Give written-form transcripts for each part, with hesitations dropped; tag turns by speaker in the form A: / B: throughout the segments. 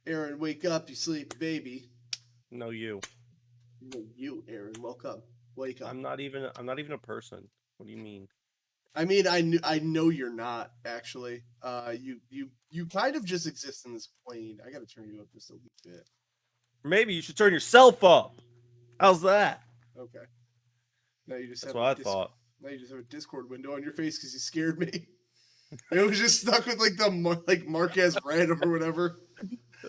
A: Aaron, wake up, you sleepy baby.
B: No, you.
A: No, you, Aaron, woke up. Wake up.
B: I'm not even a person. What do you mean?
A: I mean, I know you're not actually. You kind of just exist in this plane. I gotta turn you up just a wee bit.
B: Maybe you should turn yourself up. How's that?
A: Okay. Now you just
B: That's
A: have
B: what I thought.
A: now you just have a Discord window on your face because you scared me. It was just stuck with like the like Marquez red or whatever.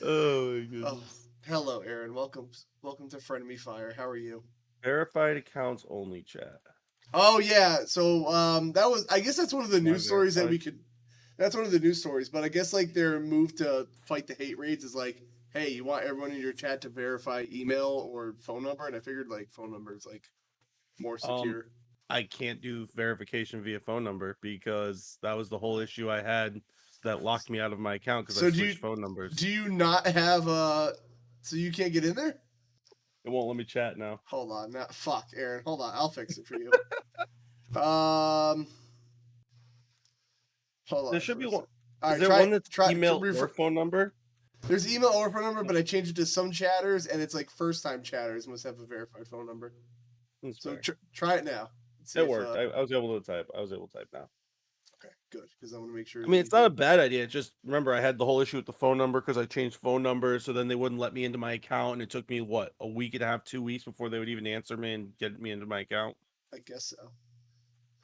B: Oh my
A: Oh,
B: goodness.
A: hello, Aaron. Welcome to Frenemy Fire. How are you?
B: Verified accounts only chat.
A: Oh yeah. So that was I guess that's one of the
B: Am I
A: news stories that
B: verified?
A: we could. That's one of the news stories, but I guess like their move to fight the hate raids is like, hey, you want everyone in your chat to verify email or phone number, and I figured like phone number is like more
B: Um,
A: secure.
B: I can't do verification via phone number because that was the whole issue I had that locked me out of my account because I
A: So
B: switched phone numbers.
A: do you not have so you can't get in there?
B: It won't let me chat now.
A: Hold on, now fuck, Aaron. Hold on, I'll fix it for you. Um, hold
B: There
A: on
B: should
A: for
B: be
A: a
B: one.
A: second. All
B: Is
A: right,
B: there one that's
A: try to
B: email or
A: refer.
B: phone number?
A: There's email or phone number, but I changed it to some chatters, and it's like first time chatters must have a verified phone number.
B: That's
A: So
B: fair.
A: try it now. See
B: It
A: if
B: worked. I was able to type. I was able to type now.
A: okay, good, because I want to make sure
B: I
A: that
B: mean,
A: you
B: it's not
A: can.
B: a bad idea. Just remember, I had the whole issue with the phone number because I changed phone numbers, so then they wouldn't let me into my account, and it took me what, a week and a half, 2 weeks before they would even answer me and get me into my account.
A: I guess so,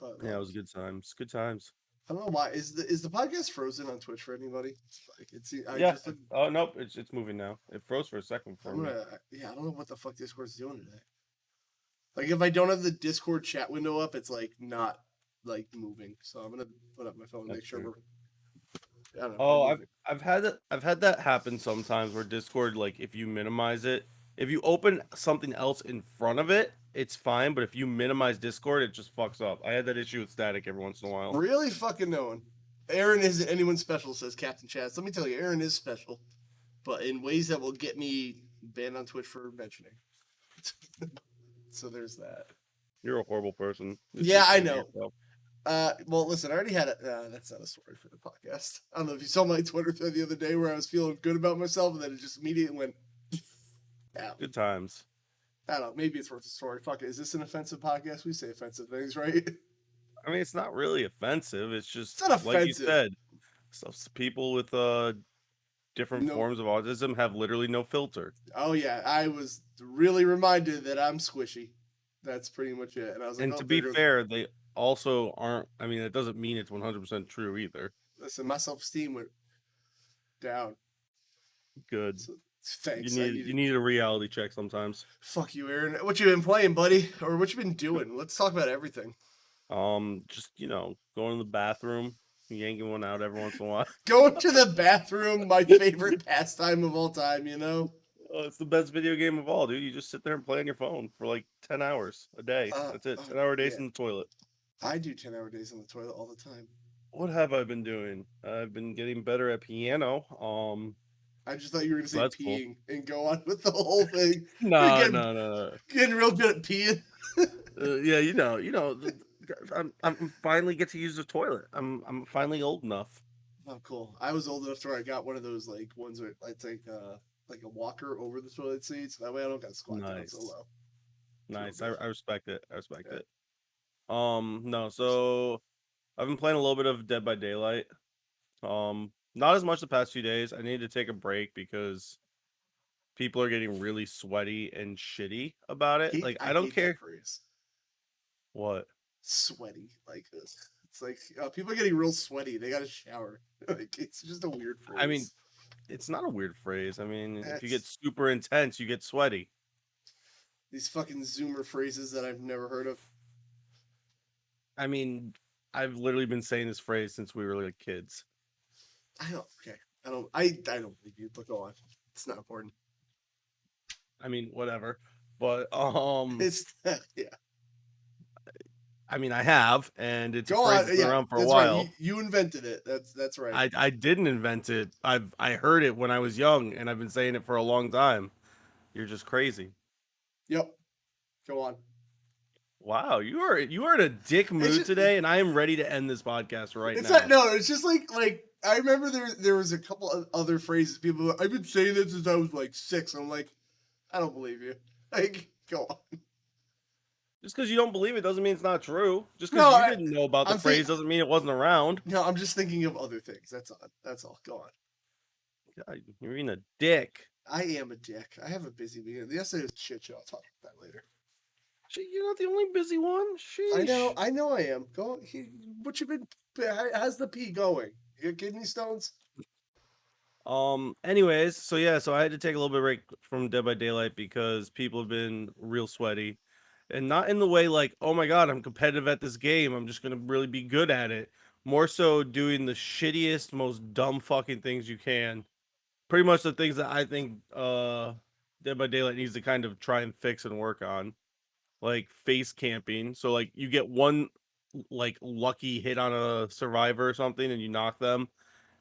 A: but
B: Yeah, it
A: like
B: was good times. Good times.
A: I don't know why is the podcast frozen on Twitch for anybody? Like it's I
B: Yeah.
A: just look.
B: Oh nope, it's moving now. It froze for a second for
A: I'm
B: me.
A: gonna yeah. I don't know what the fuck Discord's doing today. Like if I don't have the Discord chat window up, it's like not like moving. So I'm gonna put up my phone and make
B: That's
A: sure
B: weird.
A: we're I don't know we're
B: Oh,
A: moving.
B: I've had that happen sometimes where Discord, like if you minimize it, if you open something else in front of it, it's fine. But if you minimize Discord, it just fucks up. I had that issue with static every once in a while.
A: Really fucking knowing. Aaron isn't anyone special, says Captain Chaz. Let me tell you, Aaron is special, but in ways that will get me banned on Twitch for mentioning. So there's that.
B: You're a horrible person. Just be
A: Yeah, I
B: ashamed of
A: know.
B: yourself.
A: Well, listen, I already had it. That's not a story for the podcast. I don't know if you saw my Twitter thread the other day where I was feeling good about myself and then it just immediately went out.
B: Good times.
A: I don't know. Maybe it's worth a story. Fuck it. Is this an offensive podcast? We say offensive things, right?
B: I mean, it's not really offensive. It's
A: It's
B: just
A: not
B: like you
A: offensive.
B: said, people with different
A: No.
B: forms of autism have literally no filter.
A: Oh yeah, I was really reminded that I'm squishy. That's pretty much it. And I was like,
B: And
A: oh,
B: to
A: there
B: be
A: goes.
B: fair, they also aren't. I mean, it doesn't mean it's 100% true either.
A: Listen, my self-esteem went down.
B: Good.
A: So, thanks. I
B: You
A: needed.
B: need a reality check sometimes.
A: Fuck you, Aaron. What you been playing, buddy? Or what you been doing? Let's talk about everything.
B: Just going to the bathroom, yanking one out every once in a while.
A: Going to the bathroom, my favorite pastime of all time. You know.
B: Oh, it's the best video game of all, dude. You just sit there and play on your phone for like 10 hours a day. That's it. 10-hour days
A: Yeah,
B: in the toilet.
A: I do 10-hour days on the toilet all the time.
B: What have I been doing? I've been getting better at piano.
A: I just thought you were gonna
B: So
A: say
B: that's cool.
A: peeing and go on with the whole thing. We're
B: No,
A: getting
B: no, no,
A: getting real good at peeing.
B: yeah, I'm finally get to use the toilet. I'm finally old enough.
A: Oh, cool. I was old enough where I got one of those like ones where it's like a walker over the toilet seat, so that way I don't got to squat down so
B: Nice,
A: low. Real
B: nice.
A: good.
B: I respect it. I respect
A: Yeah.
B: it. No. So I've been playing a little bit of Dead by Daylight. Not as much the past few days. I need to take a break because people are getting really sweaty and shitty about it. Like
A: I
B: I don't
A: hate that
B: care
A: phrase.
B: what.
A: Sweaty like this. It's like people are getting real sweaty. They got to shower. Like it's just a weird
B: I mean,
A: phrase.
B: it's not a weird phrase. I mean, if you get
A: That's
B: super intense, you get sweaty.
A: these fucking Zoomer phrases that I've never heard of.
B: I mean, I've literally been saying this phrase since we were like kids.
A: I don't. Okay. I don't believe you. But go on. It's not important.
B: I mean, whatever. But
A: It's yeah.
B: I mean, I have, and it's a
A: Go
B: phrase
A: on.
B: that's been
A: Yeah,
B: around for a
A: that's right. You
B: while.
A: you invented it. That's right.
B: I didn't invent it. I heard it when I was young, and I've been saying it for a long time. You're just crazy.
A: Yep. Go on.
B: Wow, you are in a dick
A: It's
B: mood
A: just
B: today, and I am ready to end this podcast right
A: it's
B: now.
A: not no. It's just like I remember there was a couple of other phrases. People, were, I've been saying this since I was like 6. I'm like, I don't believe you. Like, go on.
B: Just because you don't believe it doesn't mean it's not true. Just
A: No,
B: because you didn't know about the
A: I'm
B: phrase doesn't mean it wasn't around.
A: no, I'm just thinking of other things. That's all. That's all. Go on.
B: God, you're being a dick.
A: I am a dick. I have a busy weekend. Yesterday was a shit show. I'll talk about that later.
B: Shit, you're not the only busy one. Sheesh.
A: I know I am. Go. What you been? How's the pee going? You got kidney stones?
B: Anyways, so yeah, so I had to take a little bit of break from Dead by Daylight because people have been real sweaty. And not in the way like, oh my god, I'm competitive at this game. I'm just gonna really be good at it. More so doing the shittiest, most dumb fucking things you can. Pretty much the things that I think Dead by Daylight needs to kind of try and fix and work on. Like face camping. So like you get one like lucky hit on a survivor or something and you knock them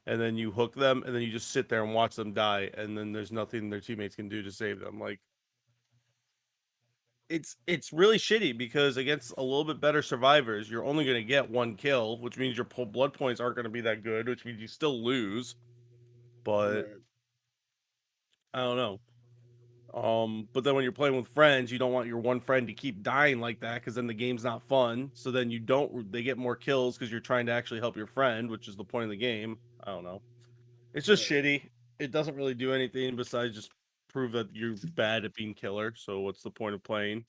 B: and then you hook them and then you just sit there and watch them die and then there's nothing their teammates can do to save them. Like it's really shitty because against a little bit better survivors, you're only going to get one kill, which means your blood points aren't going to be that good, which means you still lose. But
A: Right.
B: I don't know. But then when you're playing with friends, you don't want your one friend to keep dying like that because then the game's not fun. So then they get more kills because you're trying to actually help your friend, which is the point of the game. I don't know. It's just
A: Right.
B: shitty. It doesn't really do anything besides just prove that you're bad at being killer. So what's the point of playing?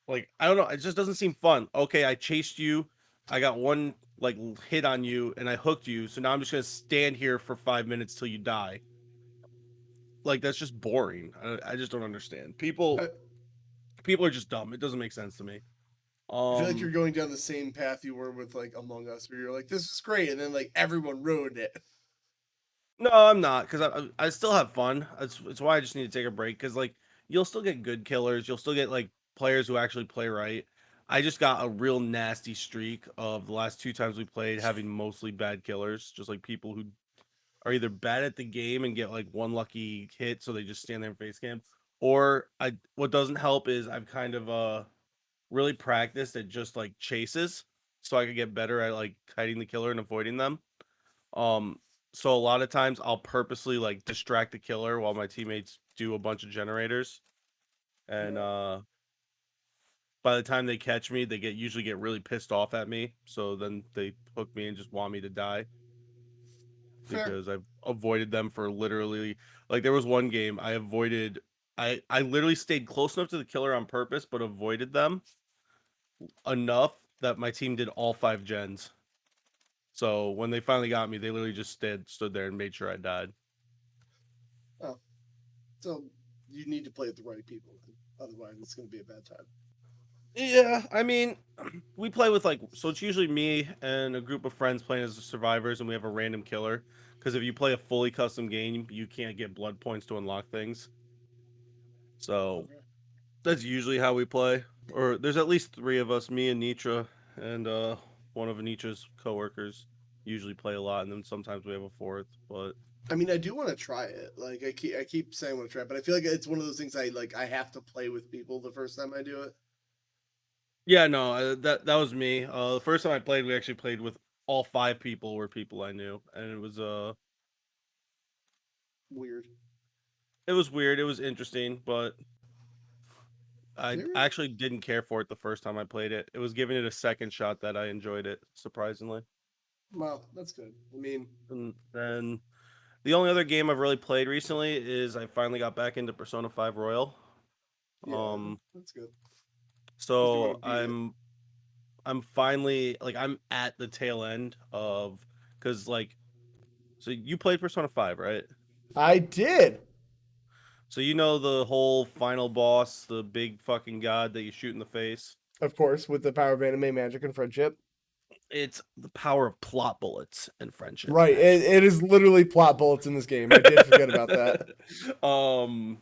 B: Like, I don't know. It just doesn't seem fun. Okay, I chased you. I got one like hit on you and I hooked you. So now I'm just gonna stand here for 5 minutes till you die. Like that's just boring. I just don't understand.
A: I,
B: People are just dumb. It doesn't make sense to me.
A: I feel like
B: Um,
A: you're going down the same path you were with like Among Us, where you're like, this is great, and then like everyone ruined it.
B: no, I'm not because I still have fun. It's why I just need to take a break because like you'll still get good killers. You'll still get like players who actually play right. I just got a real nasty streak of the last two times we played having mostly bad killers, just like people who are either bad at the game and get like one lucky hit, so they just stand there and face cam, or I what doesn't help is I've kind of really practiced at just like chases, so I could get better at like kiting the killer and avoiding them. Um, so a lot of times I'll purposely like distract the killer while my teammates do a bunch of generators, and
A: Right.
B: by the time they catch me, they usually get really pissed off at me. So then they hook me and just want me to die
A: Fair.
B: because I've avoided them for literally like there was one game I avoided. I literally stayed close enough to the killer on purpose, but avoided them enough that my team did all 5 gens. So when they finally got me, they literally just stood there and made sure I died.
A: Oh, so you need to play with the right people, then. Otherwise it's going to be a bad time.
B: Yeah, I mean, we play with like so it's usually me and a group of friends playing as the survivors, and we have a random killer. Because if you play a fully custom game, you can't get blood points to unlock things. So
A: Okay.
B: that's usually how we play. Or there's at least 3 of us, me and Nitra, and one of Nitra's coworkers usually play a lot, and then sometimes we have a fourth. But
A: I mean, I do want to try it. Like, I keep saying I want to try it, but I feel like it's one of those things I like. I have to play with people the first time I do it.
B: yeah, no, that was me. The first time I played, we actually played with all 5 people were people I knew, and
A: Weird.
B: it was weird. It was interesting, but I
A: There.
B: actually didn't care for it the first time I played it. It was giving it a second shot that I enjoyed it, surprisingly.
A: Well, that's good. I mean,
B: And then the only other game I've really played recently is I finally got back into Persona 5 Royal.
A: yeah,
B: Um,
A: that's good. Because you want
B: so
A: to beat it.
B: I'm finally like I'm at the tail end of because like so you played Persona 5, right?
A: I did.
B: So you know the whole final boss, the big fucking god that you shoot in the face.
A: Of course, with the power of anime, magic, and friendship.
B: It's the power of plot bullets and friendship,
A: Right.
B: actually.
A: It is literally plot bullets in this game. I did forget about that.
B: um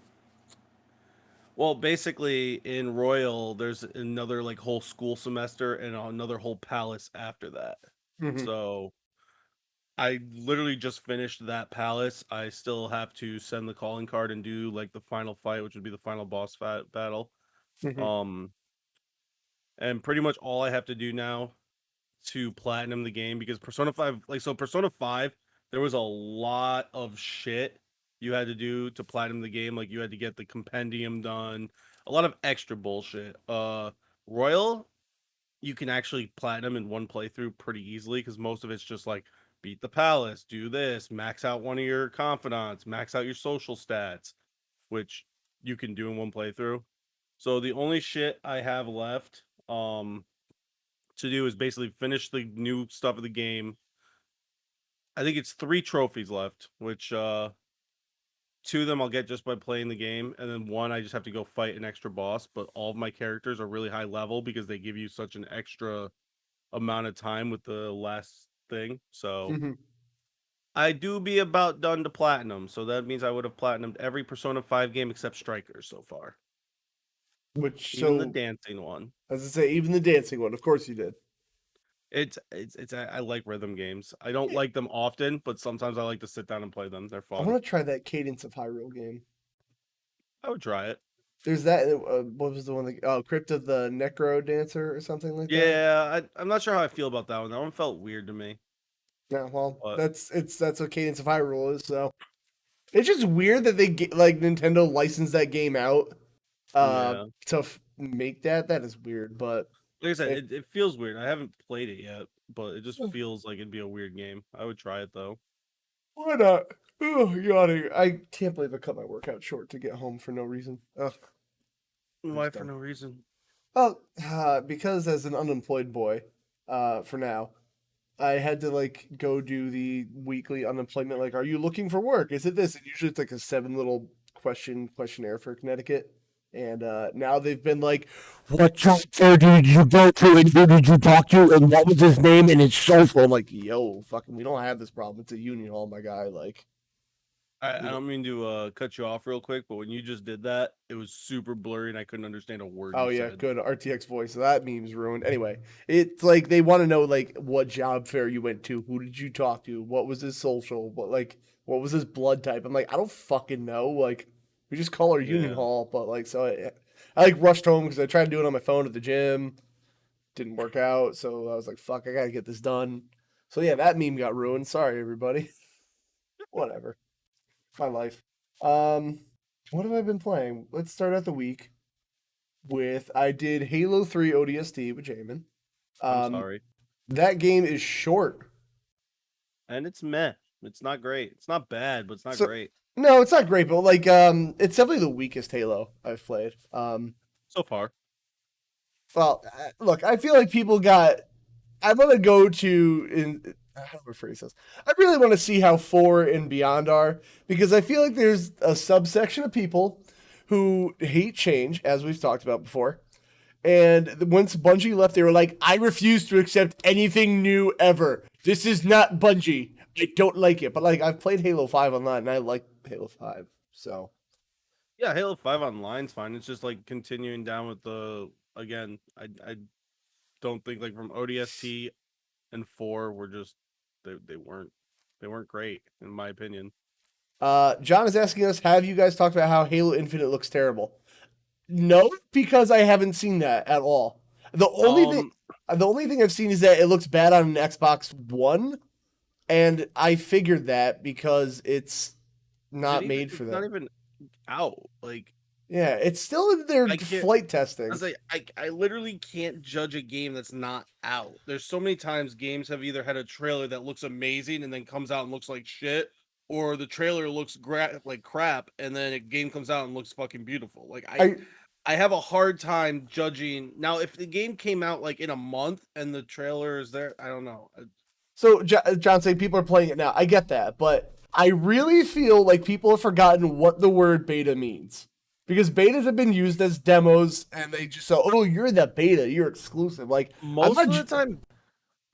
B: well basically in Royal there's another like whole school semester and another whole palace after that.
A: Hmm.
B: So I literally just finished that palace. I still have to send the calling card and do like the final fight, which would be the final boss battle.
A: Hmm.
B: Um and pretty much all I have to do now to platinum the game because Persona 5, Persona 5, there was a lot of shit you had to do to platinum the game. Like you had to get the compendium done, a lot of extra bullshit. Royal, you can actually platinum in one playthrough pretty easily because most of it's just like beat the palace, do this, max out one of your confidants, max out your social stats, which you can do in one playthrough. So the only shit I have left to do is basically finish the new stuff of the game. I think it's 3 trophies left, which 2 of them I'll get just by playing the game, and then 1 I just have to go fight an extra boss. But all of my characters are really high level because they give you such an extra amount of time with the last thing. So I do be about done to platinum. So that means I would have platinumed every Persona 5 game except Strikers so far.
A: Which
B: Even the
A: so
B: dancing one.
A: as I say, even the dancing one, of course you did.
B: It's I like rhythm games. I don't like them often, but sometimes I like to sit down and play them. They're
A: I
B: fun.
A: want to try that Cadence of Hyrule game.
B: I would try it.
A: There's that. What was the one? Crypt of the Necro Dancer or something like that.
B: Yeah, I'm not sure how I feel about that one. That one felt weird to me.
A: Yeah, well,
B: But
A: that's what Cadence of Hyrule is. So it's just weird that they like Nintendo licensed that game out
B: yeah,
A: to make that. That is weird, but
B: like I said,
A: it,
B: it feels weird. I haven't played it yet, but it just feels like it'd be a weird game. I would try it though.
A: why not? Oh, yawning. I can't believe I cut my workout short to get home for no reason. Ugh,
B: Why for no reason?
A: well, because as an unemployed boy, for now, I had to like go do the weekly unemployment. Like, are you looking for work? Is it this? And usually it's like a 7 little questionnaire for Connecticut. And now they've been like, what job fair did you go to, and who did you talk to, and what was his name, and it's social. I'm like, yo, fucking, we don't have this problem. It's a union hall, my guy. Like,
B: I don't mean to cut you off real quick, but when you just did that, it was super blurry and I couldn't understand a word
A: oh
B: you
A: yeah,
B: said.
A: good RTX voice. So that meme's ruined. Anyway, it's like they want to know like what job fair you went to, who did you talk to, what was his social, what was his blood type. I'm like, I don't fucking know. Like, we just call our union
B: Yeah.
A: hall, but like, so I like rushed home because I tried to do it on my phone at the gym, didn't work out. So I was like, fuck, I gotta get this done. So yeah, that meme got ruined. Sorry, everybody. Whatever. My life. Um, what have I been playing? Let's start out the week with I did Halo 3 ODST with Jamin.
B: I'm
A: Um,
B: sorry.
A: that game is short.
B: And it's meh. It's not great. It's not bad, but it's not
A: So
B: great.
A: no, it's not great, but like it's definitely the weakest Halo I've played.
B: So far.
A: Well, look, I feel like people got I want to go to in how do I phrase this? I really want to see how 4 and beyond are because I feel like there's a subsection of people who hate change, as we've talked about before. And once Bungie left, they were like, I refuse to accept anything new ever. This is not Bungie. I don't like it. But like I've played Halo 5 online and I like Halo 5. So
B: Yeah, Halo 5 Online's fine. It's just like continuing down with the again, I don't think like from ODST and 4 were just they weren't great in my opinion.
A: John is asking us, have you guys talked about how Halo Infinite looks terrible? No, because I haven't seen that at all. The only thing I've seen is that it looks bad on an Xbox One, and I figured that because it's not made for
B: It's not
A: that.
B: even out. Like
A: Yeah, it's still in their
B: I can't
A: flight
B: I
A: testing.
B: was like, I literally can't judge a game that's not out. There's so many times games have either had a trailer that looks amazing and then comes out and looks like shit, or the trailer looks like crap and then a game comes out and looks fucking beautiful. Like
A: I
B: I have a hard time judging. Now, if the game came out like in a month and the trailer is there, I don't know.
A: So John saying people are playing it now. I get that, but I really feel like people have forgotten what the word beta means. Because betas have been used as demos, and they just say, "Oh, you're the beta. You're exclusive." Like I'm
B: Most
A: not.
B: of the time,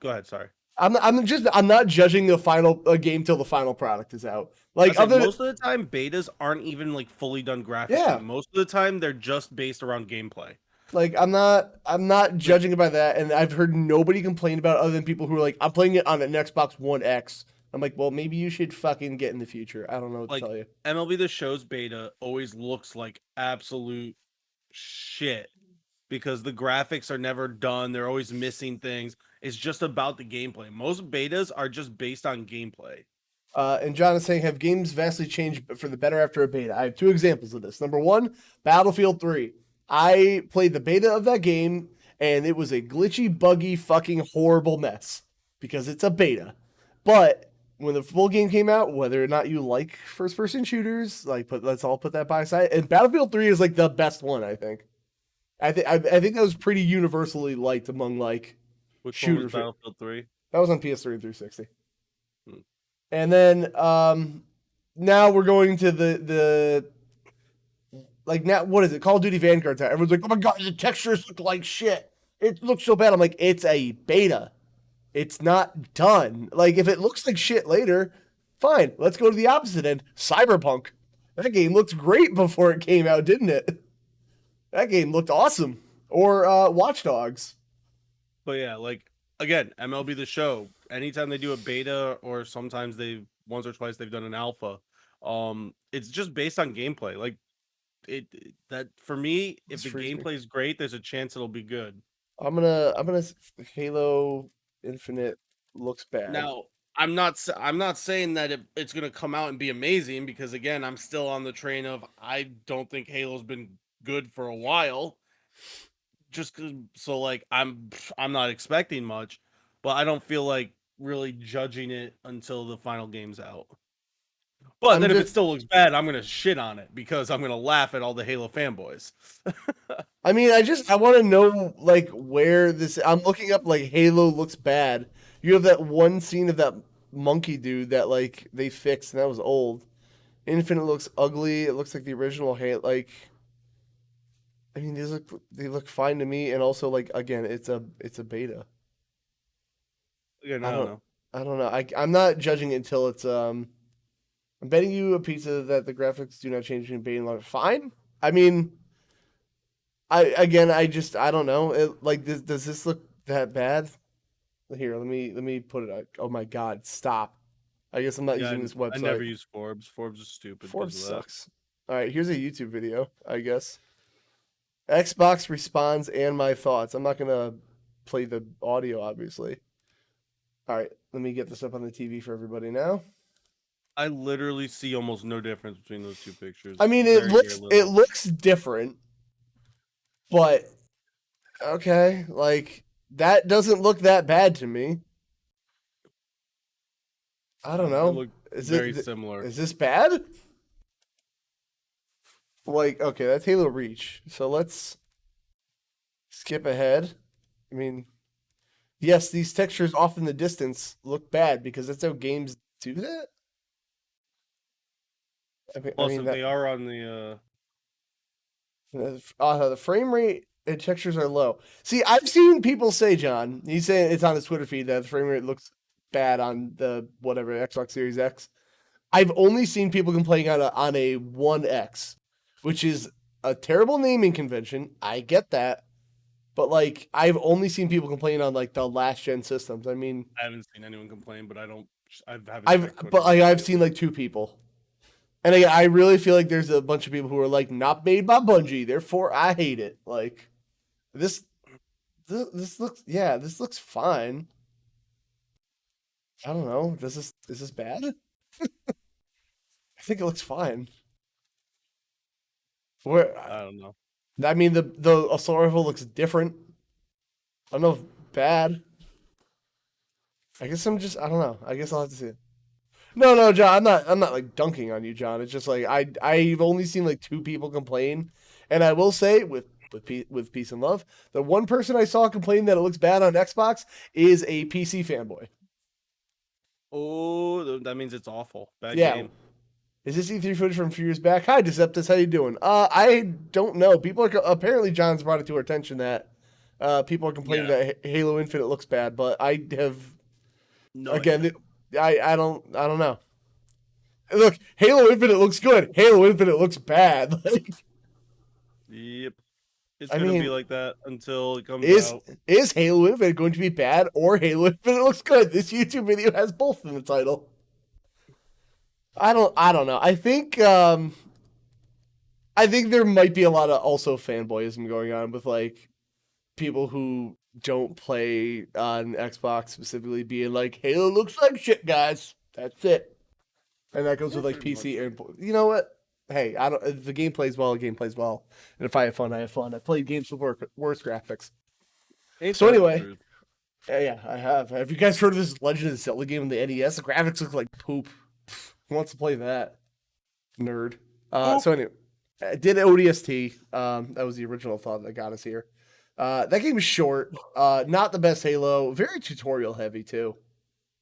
B: go ahead. Sorry.
A: I'm not judging the final game till the final product is out. Like
B: I say
A: other
B: most of the time betas aren't even like fully done graphically.
A: yeah,
B: Most of the time they're just based around gameplay.
A: like I'm not
B: Like
A: judging it by that, and I've heard nobody complain about it other than people who are like, I'm playing it on an Xbox One X. I'm like, well, maybe you should fucking get in the future. I don't know what to
B: like
A: tell you.
B: MLB The Show's beta always looks like absolute shit because the graphics are never done. They're always missing things. It's just about the gameplay. Most betas are just based on gameplay.
A: And John is saying, have games vastly changed for the better after a beta? I have two examples of this. Number one, Battlefield 3. I played the beta of that game, and it was a glitchy, buggy, fucking horrible mess because it's a beta. But when the full game came out, whether or not you like first-person shooters, let's all put that by side. And Battlefield 3 is like the best one, I think. I think that was pretty universally liked among like
B: Which
A: shooter.
B: one was Battlefield 3?
A: That was on PS3 and 360.
B: Hmm.
A: And then now we're going to the like now what is it? Call of Duty Vanguard time. Everyone's like, oh my god, the textures look like shit. It looks so bad. I'm like, it's a beta. It's not done. Like if it looks like shit later, fine. Let's go to the opposite end. Cyberpunk. That game looked great before it came out, didn't it? That game looked awesome. Or Watch Dogs.
B: But yeah, like again, MLB The Show. Anytime they do a beta, or sometimes they once or twice they've done an alpha, it's just based on gameplay. Like that for me, if the gameplay is great, there's a chance it'll be good.
A: I'm gonna Halo Infinite looks bad.
B: Now, I'm not saying that it's gonna come out and be amazing, because again, I'm still on the train of I don't think Halo's been good for a while. Just so like I'm not expecting much, but I don't feel like really judging it until the final game's out. But then if it still looks bad, I'm gonna shit on it because I'm gonna laugh at all the Halo fanboys.
A: I mean, I want to know like where this. I'm looking up like Halo looks bad. You have that one scene of that monkey dude that like they fixed, and that was old. Infinite looks ugly. It looks like the original Halo. Like, I mean, they look fine to me, and also like again, it's a beta.
B: Again, I don't know.
A: I don't know. I'm not judging it until it's I'm betting you a pizza that the graphics do not change between beta and launch. Fine. I mean, I don't know. Does this look that bad? Here, let me put it out. Oh my god, stop. I guess I'm not using this website.
B: I never use Forbes. Forbes is stupid.
A: Forbes sucks. All right, here's a YouTube video, I guess. Xbox responds and my thoughts. I'm not going to play the audio, obviously. All right, let me get this up on the TV for everybody now.
B: I literally see almost no difference between those two pictures.
A: I mean, it looks different, but okay, like that doesn't look that bad to me. I don't know.
B: Is it very similar?
A: Is this bad? Like, okay, that's Halo Reach. So let's skip ahead. I mean, yes, these textures off in the distance look bad because that's how games do that.
B: They are on
A: the frame rate and textures are low. See, I've seen people say, John, he's saying it's on his Twitter feed that the frame rate looks bad on the whatever Xbox Series X. I've only seen people complaining on a 1X, which is a terrible naming convention. I get that. But like I've only seen people complain on like the last gen systems. I mean,
B: I haven't seen anyone complain, but
A: I've seen like two people. And I really feel like there's a bunch of people who are like not made by Bungie, therefore I hate it. Like this looks fine. I don't know. Is this bad? I think it looks fine.
B: I don't know.
A: I mean the assault rifle looks different. I don't know if bad. I guess I don't know. I guess I'll have to see it. No, John, I'm not like dunking on you, John. It's just like I've only seen like two people complain, and I will say with peace and love, the one person I saw complain that it looks bad on Xbox is a PC fanboy.
B: Oh, that means it's awful. Bad game.
A: Is this E3 footage from a few years back? Hi, Deceptus, how you doing? I don't know. People are apparently John's brought it to our attention that people are complaining that Halo Infinite looks bad, but I have I don't know. Look, Halo Infinite looks good. Halo Infinite looks bad.
B: Yep. It's going to be like that until it comes out.
A: Is Halo Infinite going to be bad or Halo Infinite looks good? This YouTube video has both in the title. I don't know. I think there might be a lot of also fanboyism going on with like people who don't play on Xbox specifically being like, Halo looks like shit, guys. That's it. And that goes with like
B: Pretty much.
A: PC and you know what? Hey, I don't. If the game plays well, the game plays well. And if I have fun, I have fun. I've played games with worse graphics.
B: Ain't
A: So
B: that the
A: anyway,
B: truth?
A: yeah, I have. Have you guys heard of this Legend of Zelda game on the NES? The graphics look like poop. Who wants to play that? Nerd. So anyway, I did ODST. That was the original thought that got us here. That game is short. Not the best Halo. Very tutorial heavy too.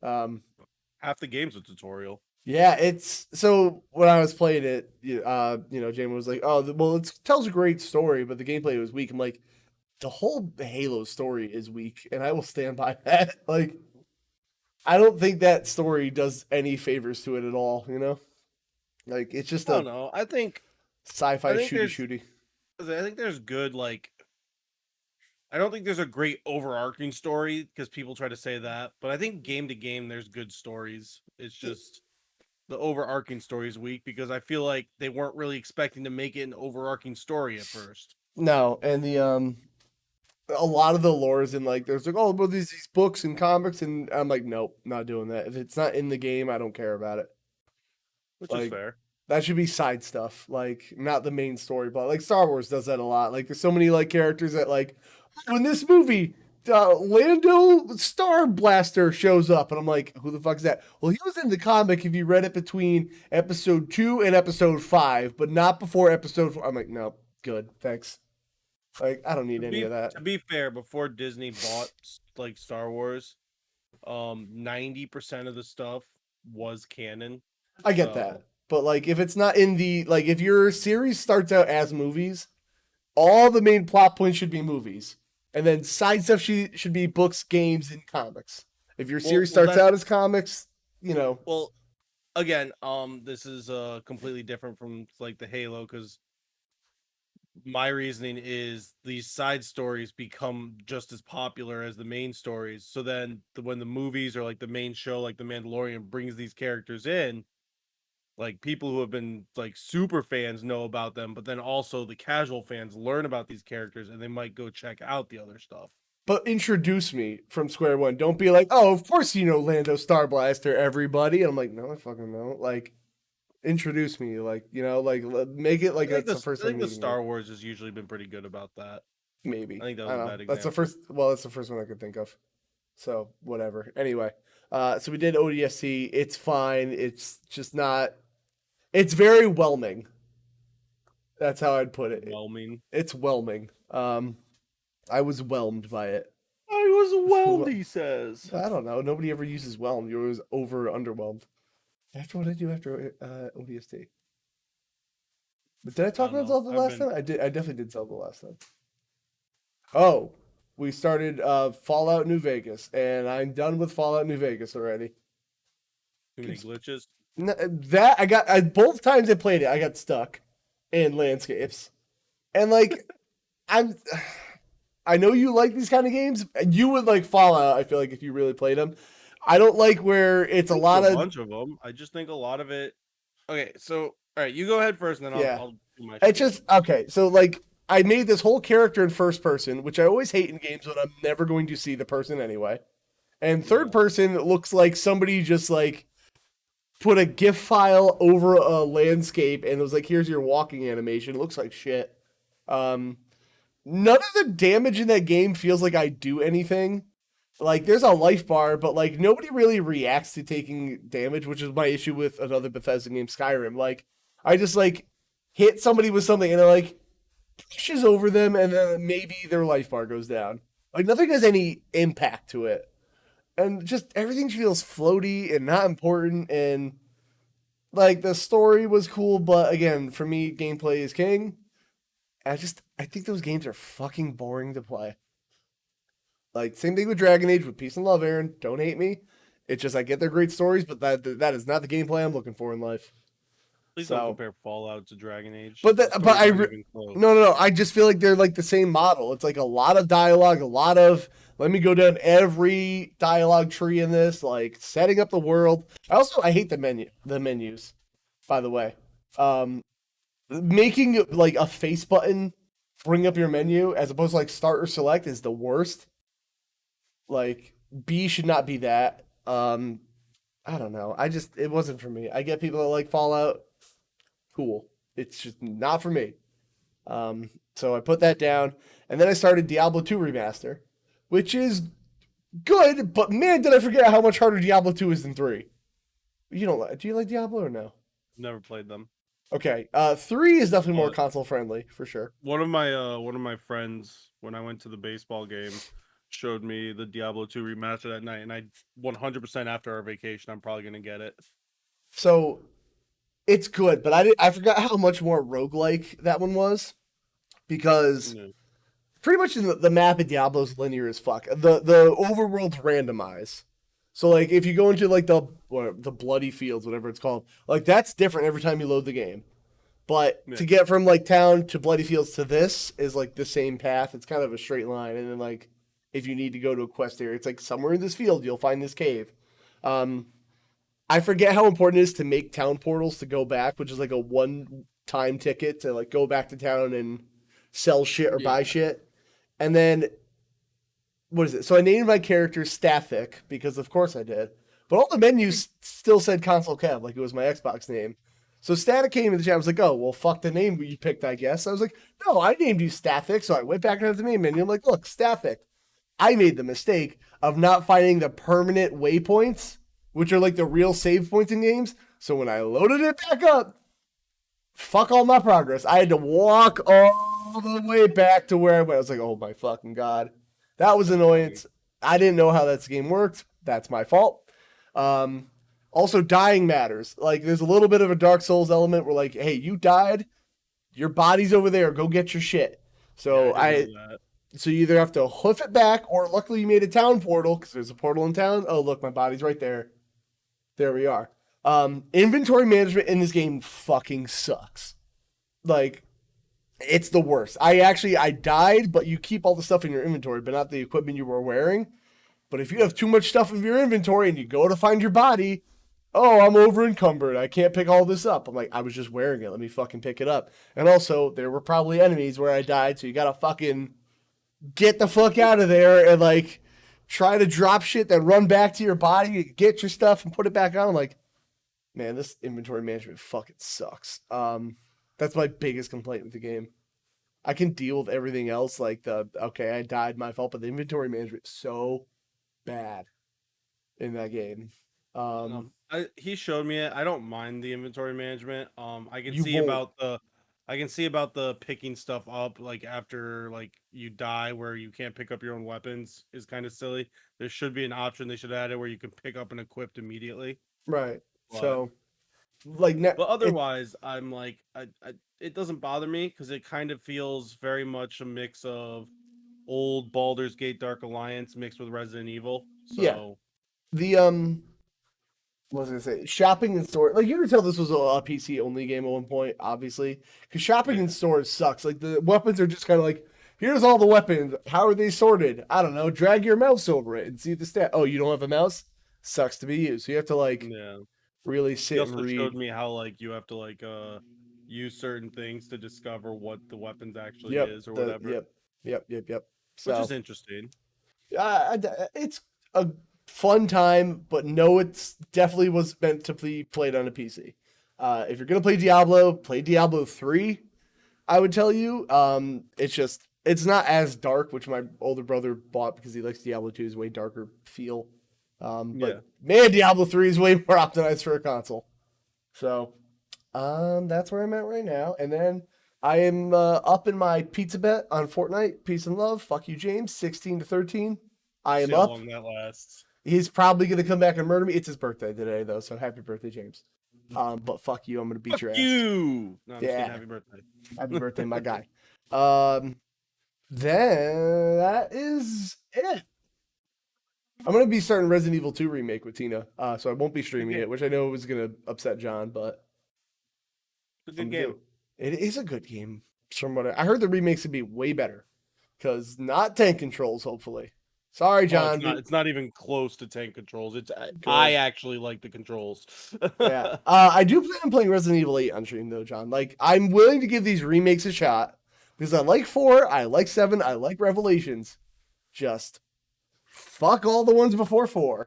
B: Half the game's a tutorial.
A: Yeah, it's so when I was playing it, Jamie was like, "Oh, well, it tells a great story, but the gameplay was weak." I'm like, the whole Halo story is weak, and I will stand by that. Like, I don't think that story does any favors to it at all. Like it's just
B: I
A: a
B: don't know. I think
A: sci-fi
B: think
A: shooty.
B: there's good like. I don't think there's a great overarching story because people try to say that, but I think game to game there's good stories. It's just the overarching story is weak because I feel like they weren't really expecting to make it an overarching story at first.
A: No, and the a lot of the lore is in like there's like oh well these books and comics and I'm like nope, not doing that. If it's not in the game, I don't care about it.
B: Which is
A: Like
B: fair.
A: that should be side stuff, like not the main story. But like Star Wars does that a lot. Like there's so many like characters that like in this movie, Lando Star Blaster shows up, and I'm like, who the fuck is that? Well, he was in the comic if you read it between episode 2 and episode 5, but not before episode 4. I'm like, no, good, thanks. Like I don't need any of that.
B: To be fair, before Disney bought like Star Wars, 90% of the stuff was canon.
A: I get that. But like if it's not in the like if your series starts out as movies, all the main plot points should be movies. And then side stuff should be books, games, and comics. If your series starts out as comics,
B: Well, again, this is completely different from like the Halo because my reasoning is these side stories become just as popular as the main stories. So then when the movies or like the main show, like The Mandalorian, brings these characters in, like people who have been like super fans know about them, but then also the casual fans learn about these characters and they might go check out the other stuff.
A: But introduce me from square one. Don't be like, oh, of course you know Lando Star Blaster, everybody. And I'm like, no, I fucking don't. Like, introduce me. Like, like make it like that's the first
B: I
A: thing.
B: think the Star Wars has usually been pretty good about that.
A: Maybe.
B: I think that was
A: I
B: a
A: don't know.
B: bad
A: That's the
B: example.
A: first. Well, that's the first one I could think of. So whatever. Anyway, so we did ODSC. It's fine. It's just not. It's very whelming. That's how I'd put it.
B: Whelming.
A: It's whelming. I was whelmed by it.
B: I was whelmed, he says.
A: I don't know. Nobody ever uses whelmed. You're always over or underwhelmed. After what I do after ODST. But did I talk about Zelda last time? I did. I definitely did Zelda last time. Oh, we started Fallout New Vegas, and I'm done with Fallout New Vegas already.
B: Too many glitches.
A: That I both times I played it, I got stuck in landscapes, and like I know you like these kind of games. You would like Fallout. I feel like if you really played them, I don't like where it's a lot of
B: bunch of them. I just think a lot of it. Okay, so all right, you go ahead first, and then I'll do my.
A: It's just okay. So like I made this whole character in first person, which I always hate in games, but I'm never going to see the person anyway. And third person looks like somebody just like put a GIF file over a landscape and it was like, here's your walking animation. It looks like shit. None of the damage in that game feels like I do anything. Like, there's a life bar, but like nobody really reacts to taking damage, which is my issue with another Bethesda game, Skyrim. Like, I just like hit somebody with something and it like pushes over them and then maybe their life bar goes down. Like, nothing has any impact to it. And just everything feels floaty and not important. And like the story was cool, but again, for me, gameplay is king. I think those games are fucking boring to play. Like same thing with Dragon Age with peace and love, Aaron. Don't hate me. It's just I get their great stories, but that is not the gameplay I'm looking for in life.
B: Please don't compare Fallout to Dragon Age.
A: No. I just feel like they're like the same model. It's like a lot of dialogue, a lot of let me go down every dialogue tree in this, like setting up the world. I hate the menus, by the way. Making like a face button bring up your menu as opposed to like start or select is the worst. Like B should not be that. I don't know. It wasn't for me. I get people that like Fallout. Cool. It's just not for me. So I put that down, and then I started Diablo 2 Remaster, which is good, but man, did I forget how much harder Diablo 2 is than 3. You don't like? Do you like Diablo or no?
B: Never played them.
A: Okay. 3 is definitely more console friendly for sure.
B: One of my friends, when I went to the baseball game, showed me the Diablo 2 remaster that night, and I 100% after our vacation, I'm probably gonna get it.
A: So it's good, but I forgot how much more roguelike that one was because
B: Yeah.
A: pretty much the map of Diablo's linear as fuck. The overworld's randomized. So like if you go into like the bloody fields, whatever it's called, like that's different every time you load the game. But
B: Yeah.
A: to get from like town to bloody fields to this is like the same path. It's kind of a straight line, and then like if you need to go to a quest area, it's like somewhere in this field you'll find this cave. Um, I forget how important it is to make town portals to go back, which is like a one-time ticket to like go back to town and sell shit or buy shit. And then what is it? So I named my character Stathic because of course I did. But all the menus still said console cab, like it was my Xbox name. So Static came in the chat. I was like, oh, well, fuck the name you picked, I guess. I was like, no, I named you Stathic. So I went back into the main menu. I'm like, look, Stathic. I made the mistake of not finding the permanent waypoints, which are like the real save points in games. So when I loaded it back up, fuck all my progress. I had to walk all the way back to where I went. I was like, oh my fucking God. That was annoyance. I didn't know how that game worked. That's my fault. Also, dying matters. Like, there's a little bit of a Dark Souls element where, like, hey, you died. Your body's over there. Go get your shit. So so you either have to hoof it back, or luckily you made a town portal because there's a portal in town. Oh, look, my body's right there. There we are. Inventory management in this game fucking sucks. Like, it's the worst. I died, but you keep all the stuff in your inventory, but not the equipment you were wearing. But if you have too much stuff in your inventory and you go to find your body, oh, I'm over encumbered. I can't pick all this up. I'm like, I was just wearing it. Let me fucking pick it up. And also, there were probably enemies where I died, so you gotta fucking get the fuck out of there and like try to drop shit, then run back to your body, get your stuff, and put it back on. I'm like, man, this inventory management fucking sucks. That's my biggest complaint with the game. I can deal with everything else, like okay, I died, my fault, but the inventory management is so bad in that game.
B: He showed me it. I don't mind the inventory management. I can see about the picking stuff up like after like you die where you can't pick up your own weapons is kind of silly. There should be an option they should add it where you can pick up and equip immediately.
A: Right.
B: But,
A: so like
B: but otherwise I'm like it doesn't bother me because it kind of feels very much a mix of old Baldur's Gate Dark Alliance mixed with Resident Evil. So
A: yeah. The what was I gonna say? Shopping in store, like you can tell this was a PC only game at one point, obviously, because shopping in stores sucks. Like the weapons are just kind of like, here's all the weapons. How are they sorted? I don't know. Drag your mouse over it and see the stat. Oh, you don't have a mouse? Sucks to be you. So you have to like really sit and read.
B: He also showed me how like you have to like use certain things to discover what the weapons actually is or whatever.
A: Yep.
B: So, which is interesting.
A: It's a fun time, but no, it's definitely was meant to be played on a PC. If you're gonna play Diablo, play Diablo 3. I would tell you. It's not as dark, which my older brother bought because he likes Diablo 2's way darker feel. But man, Diablo 3 is way more optimized for a console. So, that's where I'm at right now. And then I am up in my pizza bet on Fortnite. Peace and love. Fuck you, James. 16-13. I am up.
B: How long that lasts.
A: He's probably gonna come back and murder me. It's his birthday today, though, so happy birthday, James. But fuck you. I'm gonna beat your ass.
B: You. No, I'm
A: yeah.
B: just happy birthday.
A: Happy birthday, my guy. Then that is it. I'm gonna be starting Resident Evil 2 remake with Tina, so I won't be streaming it, which I know was gonna upset John, but
B: it's a good game.
A: It is a good game. From what I heard, the remakes would be way better because not tank controls, hopefully. Sorry, John.
B: It's not even close to tank controls. I actually like the controls.
A: I do plan on playing Resident Evil 8 on stream though, John. Like I'm willing to give these remakes a shot, Because I like 4, I like 7, I like Revelations. Just fuck all the ones before 4.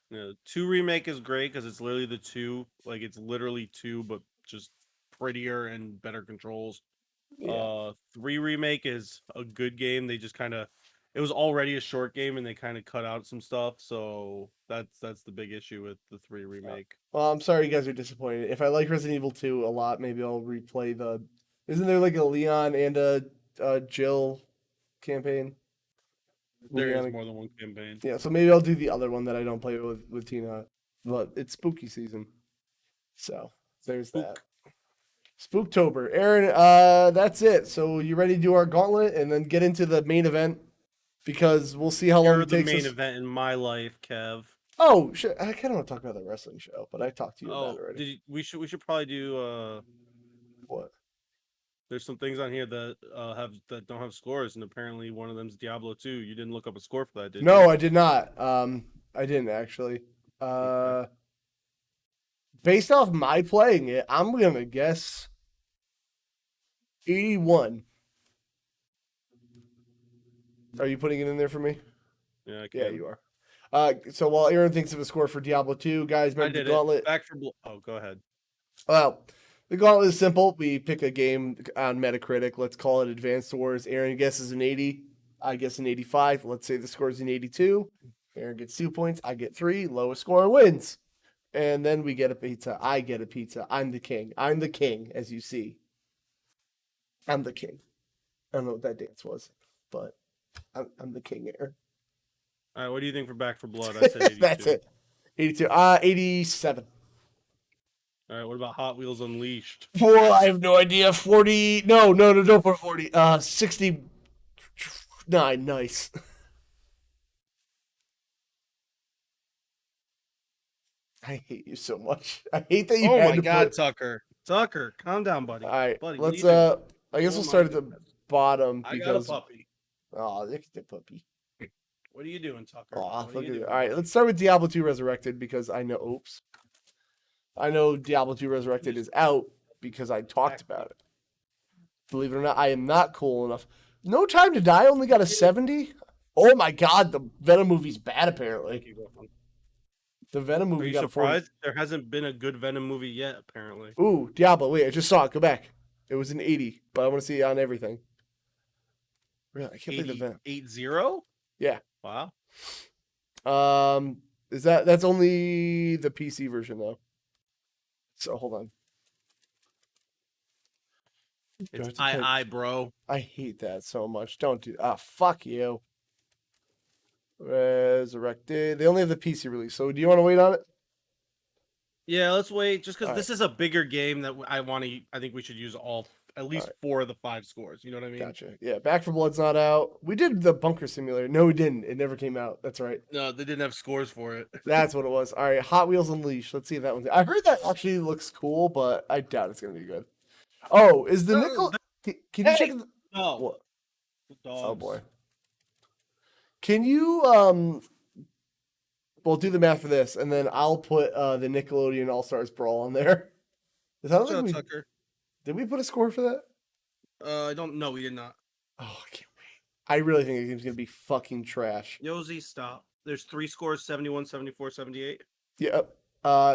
B: Yeah, 2 remake is great because it's literally the 2. Like it's literally 2, but just prettier and better controls.
A: Yeah.
B: 3 remake is a good game. They just kind of, it was already a short game and they kind of cut out some stuff. So that's the big issue with the 3 remake.
A: Well, I'm sorry you guys are disappointed. If I like Resident Evil 2 a lot, maybe I'll replay the. Isn't there like a Leon and a Jill campaign?
B: There is
A: Leon,
B: more than one campaign.
A: yeah. So maybe I'll do the other one that I don't play with Tina. But it's spooky season, so there's that. Spooktober, Aaron. That's it. So you ready to do our gauntlet and then get into the main event? Because we'll see how long
B: You're
A: it
B: the
A: takes
B: main
A: us.
B: event in my life, Kev.
A: Oh, shit. I kind of want to talk about the wrestling show, but I talked to you about
B: Oh,
A: it already.
B: we should probably do
A: What?
B: there's some things on here that don't have scores, and apparently one of them's Diablo 2. You didn't look up a score for that, did
A: No,
B: you?
A: I did not. I didn't actually.
B: Okay.
A: Based off my playing it, I'm gonna guess 81. Are you putting it in there for me?
B: Yeah, I
A: Yeah,
B: can.
A: you are. So while Aaron thinks of a score for Diablo 2, guys,
B: I
A: remember the
B: did it.
A: gauntlet?
B: Back for Oh, go ahead.
A: Well, the gauntlet is simple. We pick a game on Metacritic. Let's call it Advanced Wars. Aaron guesses an 80. I guess an 85. Let's say the score is an 82. Aaron gets 2 points. I get 3. Lowest score wins. And then we get a pizza. I get a pizza. I'm the king. I'm the king, as you see. I'm the king. I don't know what that dance was, but I'm the king, Aaron.
B: All right, what do you think for Back for Blood? I said 82.
A: That's it. 82. 87.
B: All right, what about Hot Wheels Unleashed?
A: Well, I have no idea. 40. No, don't put 40. 69. Nice. I hate you so much. I hate that you
B: Oh
A: had
B: my
A: to
B: God,
A: put.
B: Tucker. Tucker, calm down, buddy.
A: All right,
B: Buddy, what are
A: let's.
B: you doing?
A: I guess
B: Oh
A: we'll
B: my
A: start at the
B: goodness.
A: bottom
B: I got a
A: because.
B: puppy.
A: Oh, look at the puppy.
B: What are you doing, Tucker?
A: Oh,
B: What are
A: look
B: you
A: at it.
B: doing?
A: All right, let's start with Diablo 2 Resurrected because I know. Oops. I know Diablo 2 Resurrected is out because I talked about it. Believe it or not, I am not cool enough. No Time to Die only got a 70. Oh my God, the Venom movie's bad apparently. The Venom
B: Are
A: movie
B: you
A: got a 40.
B: surprised? There hasn't been a good Venom movie yet, apparently.
A: Ooh, Diablo. Wait, I just saw it. Go back. It was an 80, but I want to see it on everything. Really, I can't believe the Venom.
B: 80?
A: Yeah.
B: Wow.
A: That's only the PC version though. So hold on.
B: It's I, bro.
A: I hate that so much. Don't do. Fuck you. Resurrected. They only have the PC release. So do you want to wait on it?
B: Yeah, let's wait. Just because
A: All
B: this is a bigger game that I think we should use at least 4 of the 5 scores. You know what I mean?
A: Gotcha. Yeah, Back 4 Blood's not out. We did the Bunker Simulator. No, we didn't. It never came out. That's right.
B: No, they didn't have scores for it.
A: That's what it was. All right, Hot Wheels Unleashed. Let's see if that one's. I heard that actually looks cool, but I doubt it's gonna be good. Oh, is the nickel? Can you check?
B: No.
A: What?
B: Dogs.
A: Oh boy. Can you Well, do the math for this, and then I'll put the Nickelodeon All Stars Brawl on there. Is that like
B: Tucker.
A: Did we put a score for that?
B: I don't know. We did not.
A: Oh, I can't wait. I really think the game's gonna be fucking trash.
B: Yosi, stop. There's 3 scores: 71, 74, 78.
A: Yep.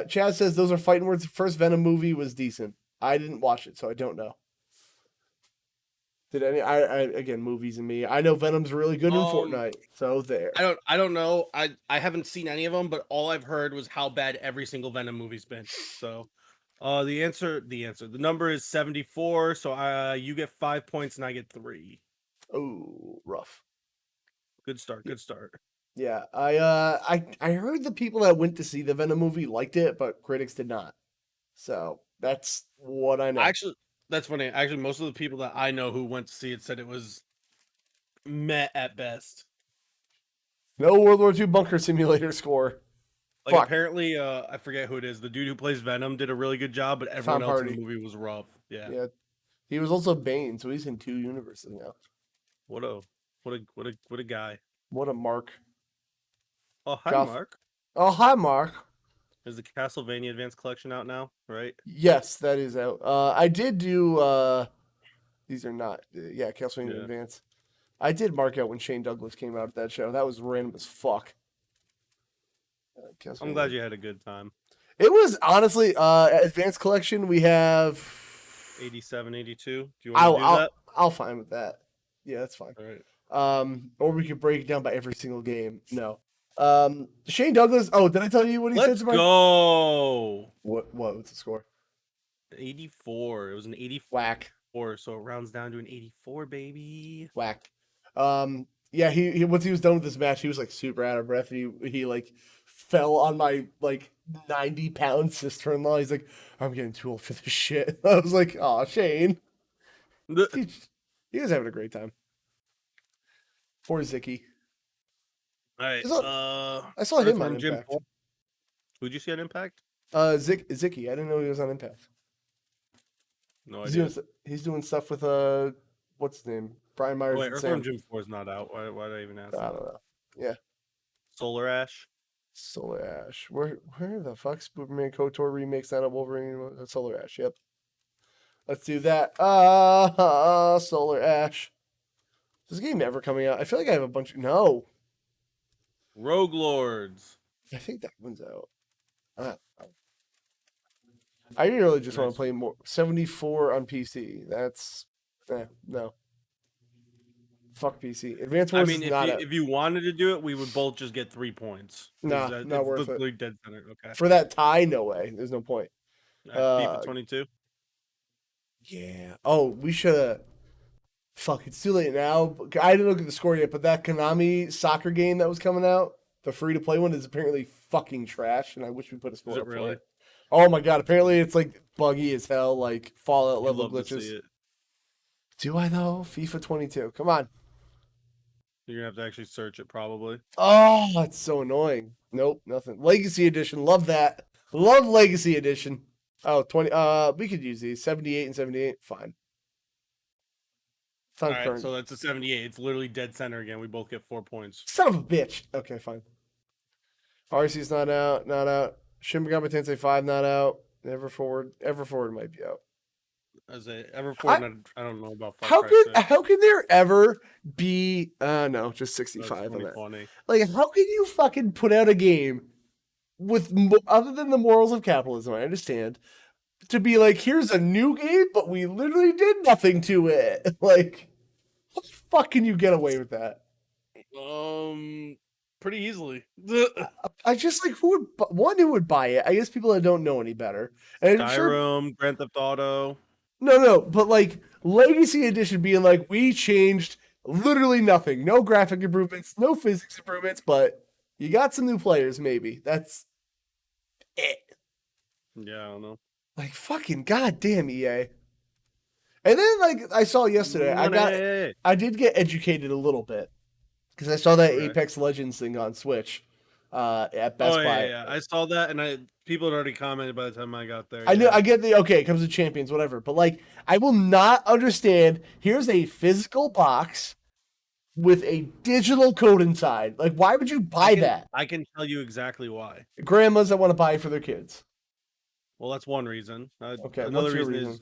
A: Chad says those are fighting words. The first Venom movie was decent. I didn't watch it, so I don't know. Did any? I again, movies and me. I know Venom's really good in Fortnite, so there.
B: I don't know. I haven't seen any of them, but all I've heard was how bad every single Venom movie's been. So, the number is 74. So you get 5 points and I get 3.
A: Oh, rough.
B: Good start. Good start.
A: Yeah, I heard the people that went to see the Venom movie liked it, but critics did not. So that's what I know.
B: Actually, that's funny. Actually, most of the people that I know who went to see it said it was meh at best.
A: No World War II Bunker Simulator score.
B: Like apparently, I forget who it is. The dude who plays Venom did a really good job, but everyone else in the movie was rough. Yeah.
A: Yeah. He was also Bane, so he's in 2 universes now.
B: What a guy.
A: What a mark.
B: Oh, hi, Mark.
A: Oh, hi, Mark.
B: Is the Castlevania Advanced Collection out now, right?
A: Yes, that is out. I did do These are not. Yeah, Castlevania
B: Yeah.
A: Advance. I did mark out when Shane Douglas came out at that show. That was random as fuck.
B: I'm
A: Castlevania.
B: glad you had a good time.
A: It was honestly Advanced Collection. We have
B: 87, 82. Do you want to do that?
A: I'll fine with that. Yeah, that's fine.
B: All right.
A: Or we could break it down by every single game. No. Shane Douglas. Oh, did I tell you what he said
B: Let's
A: to my?
B: go.
A: What's the score?
B: 84. It was an 84.
A: Whack.
B: So it rounds down to an 84, baby.
A: Whack. Yeah, he once he was done with this match, he was like super out of breath. He like fell on my like 90-pound sister-in-law. He's like, I'm getting too old for this shit. I was like, oh, Shane. He was having a great time. Poor Zicky.
B: All right.
A: I saw him on
B: Jim
A: Impact.
B: Paul. Who'd you see on Impact?
A: Zicky. I didn't know he was on Impact.
B: No idea.
A: He's doing stuff with what's his name? Brian Myers.
B: Wait,
A: and
B: Earthworm
A: Sam.
B: Jim 4 is not out. Why did I even ask?
A: I don't know. Yeah.
B: Solar Ash.
A: Solar Ash. Where the fuck? Superman KOTOR remakes that of Wolverine. Solar Ash. Yep. Let's do that. Solar Ash. Is this game ever coming out? I feel like I have a bunch. No.
B: Rogue Lords.
A: I think that one's out. I really just want to play more. 74 on PC. That's no. Fuck PC. Advanced Wars is not out.
B: if you wanted to do it, we would both just get 3 points.
A: Nah, not worth it.
B: Dead center. Okay.
A: For that tie, no way. There's no point.
B: FIFA 22.
A: Yeah. Oh, we should have. Fuck, it's too late now. I didn't look at the score yet, but that Konami soccer game that was coming out, the free-to-play one, is apparently fucking trash, and I wish we put a score up for it. Oh my god, apparently it's like buggy as hell, like Fallout level glitches. Do I though? FIFA 22. Come on.
B: You're gonna have to actually search it probably.
A: Oh, it's so annoying. Nope, nothing. Legacy Edition. Love that. Love Legacy Edition. Oh, 20. We could use these. 78 and 78. Fine.
B: All right, so that's a 78. It's literally dead center again. We both get 4 points.
A: Son of a bitch. Okay, fine. RC's not out. Not out. Shin Megami Tensei 5 not out. Ever Forward might be out.
B: As a Ever Forward, I don't know about.
A: How can there ever be? No, just 65 on that. Like, how can you fucking put out a game with other than the morals of capitalism? I understand. To be like, here's a new game, but we literally did nothing to it. Like, how the fuck can you get away with that?
B: Pretty easily.
A: I just like who would buy it? I guess people that don't know any better. And
B: Skyrim, Grand Theft Auto.
A: No, but like Legacy Edition being like, we changed literally nothing, no graphic improvements, no physics improvements, but you got some new players. Maybe that's it.
B: Yeah, I don't know.
A: Like fucking goddamn EA. And then like I saw yesterday, I did get educated a little bit because I saw that Apex Legends thing on Switch at Best Buy.
B: Yeah, I saw that, and people had already commented by the time I got there.
A: I knew. I get it comes with champions, whatever. But like, I will not understand. Here's a physical box with a digital code inside. Like, why would you buy that?
B: I can tell you exactly why.
A: Grandmas that want to buy it for their kids.
B: Well, that's one reason.
A: Okay,
B: another reason is,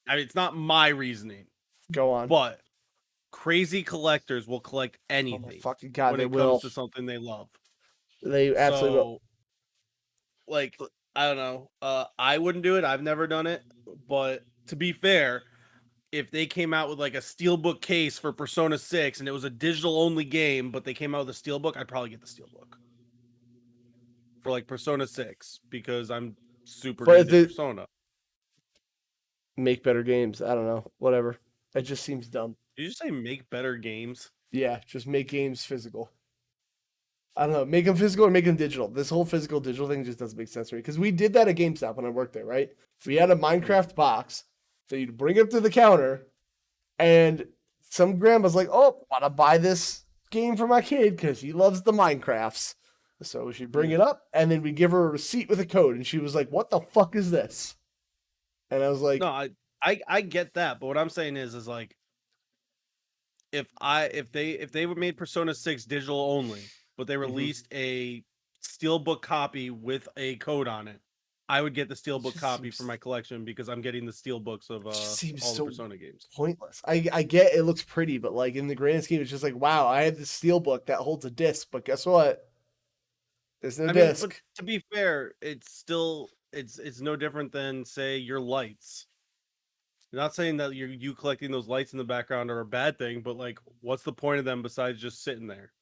B: it's not my reasoning.
A: Go on.
B: But crazy collectors will collect anything.
A: Oh my fucking god,
B: when
A: they
B: it
A: will.
B: comes to something they love.
A: They absolutely will.
B: Like, I don't know. I wouldn't do it. I've never done it. But to be fair, if they came out with like a steelbook case for Persona 6 and it was a digital only game, but they came out with a steelbook, I'd probably get the steelbook for like Persona 6 because I'm super into Persona.
A: Make better games. I don't know. Whatever. It just seems dumb.
B: Did you just say make better games?
A: Yeah, just make games physical. I don't know. Make them physical or make them digital. This whole physical digital thing just doesn't make sense to me. Because we did that at GameStop when I worked there, right? We had a Minecraft box. So you'd bring it to the counter and some grandma's like, oh, want to buy this game for my kid because he loves the Minecrafts. So she'd bring it up and then we give her a receipt with a code. And she was like, what the fuck is this? And I was like,
B: no, I get that. But what I'm saying is like, if they were made Persona 6 digital only, but they released a steelbook copy with a code on it, I would get the
A: It
B: steelbook
A: just
B: copy for
A: seems,
B: my collection because I'm getting the steelbooks of
A: it just seems
B: all the
A: so
B: Persona games.
A: pointless. I get it looks pretty, but like in the grand scheme, it's just like, wow, I have this steelbook that holds a disc, but guess what? There's no
B: I mean, but
A: disc.
B: to be fair, it's still it's no different than say your lights. Not saying that you collecting those lights in the background are a bad thing, but like, what's the point of them besides just sitting there?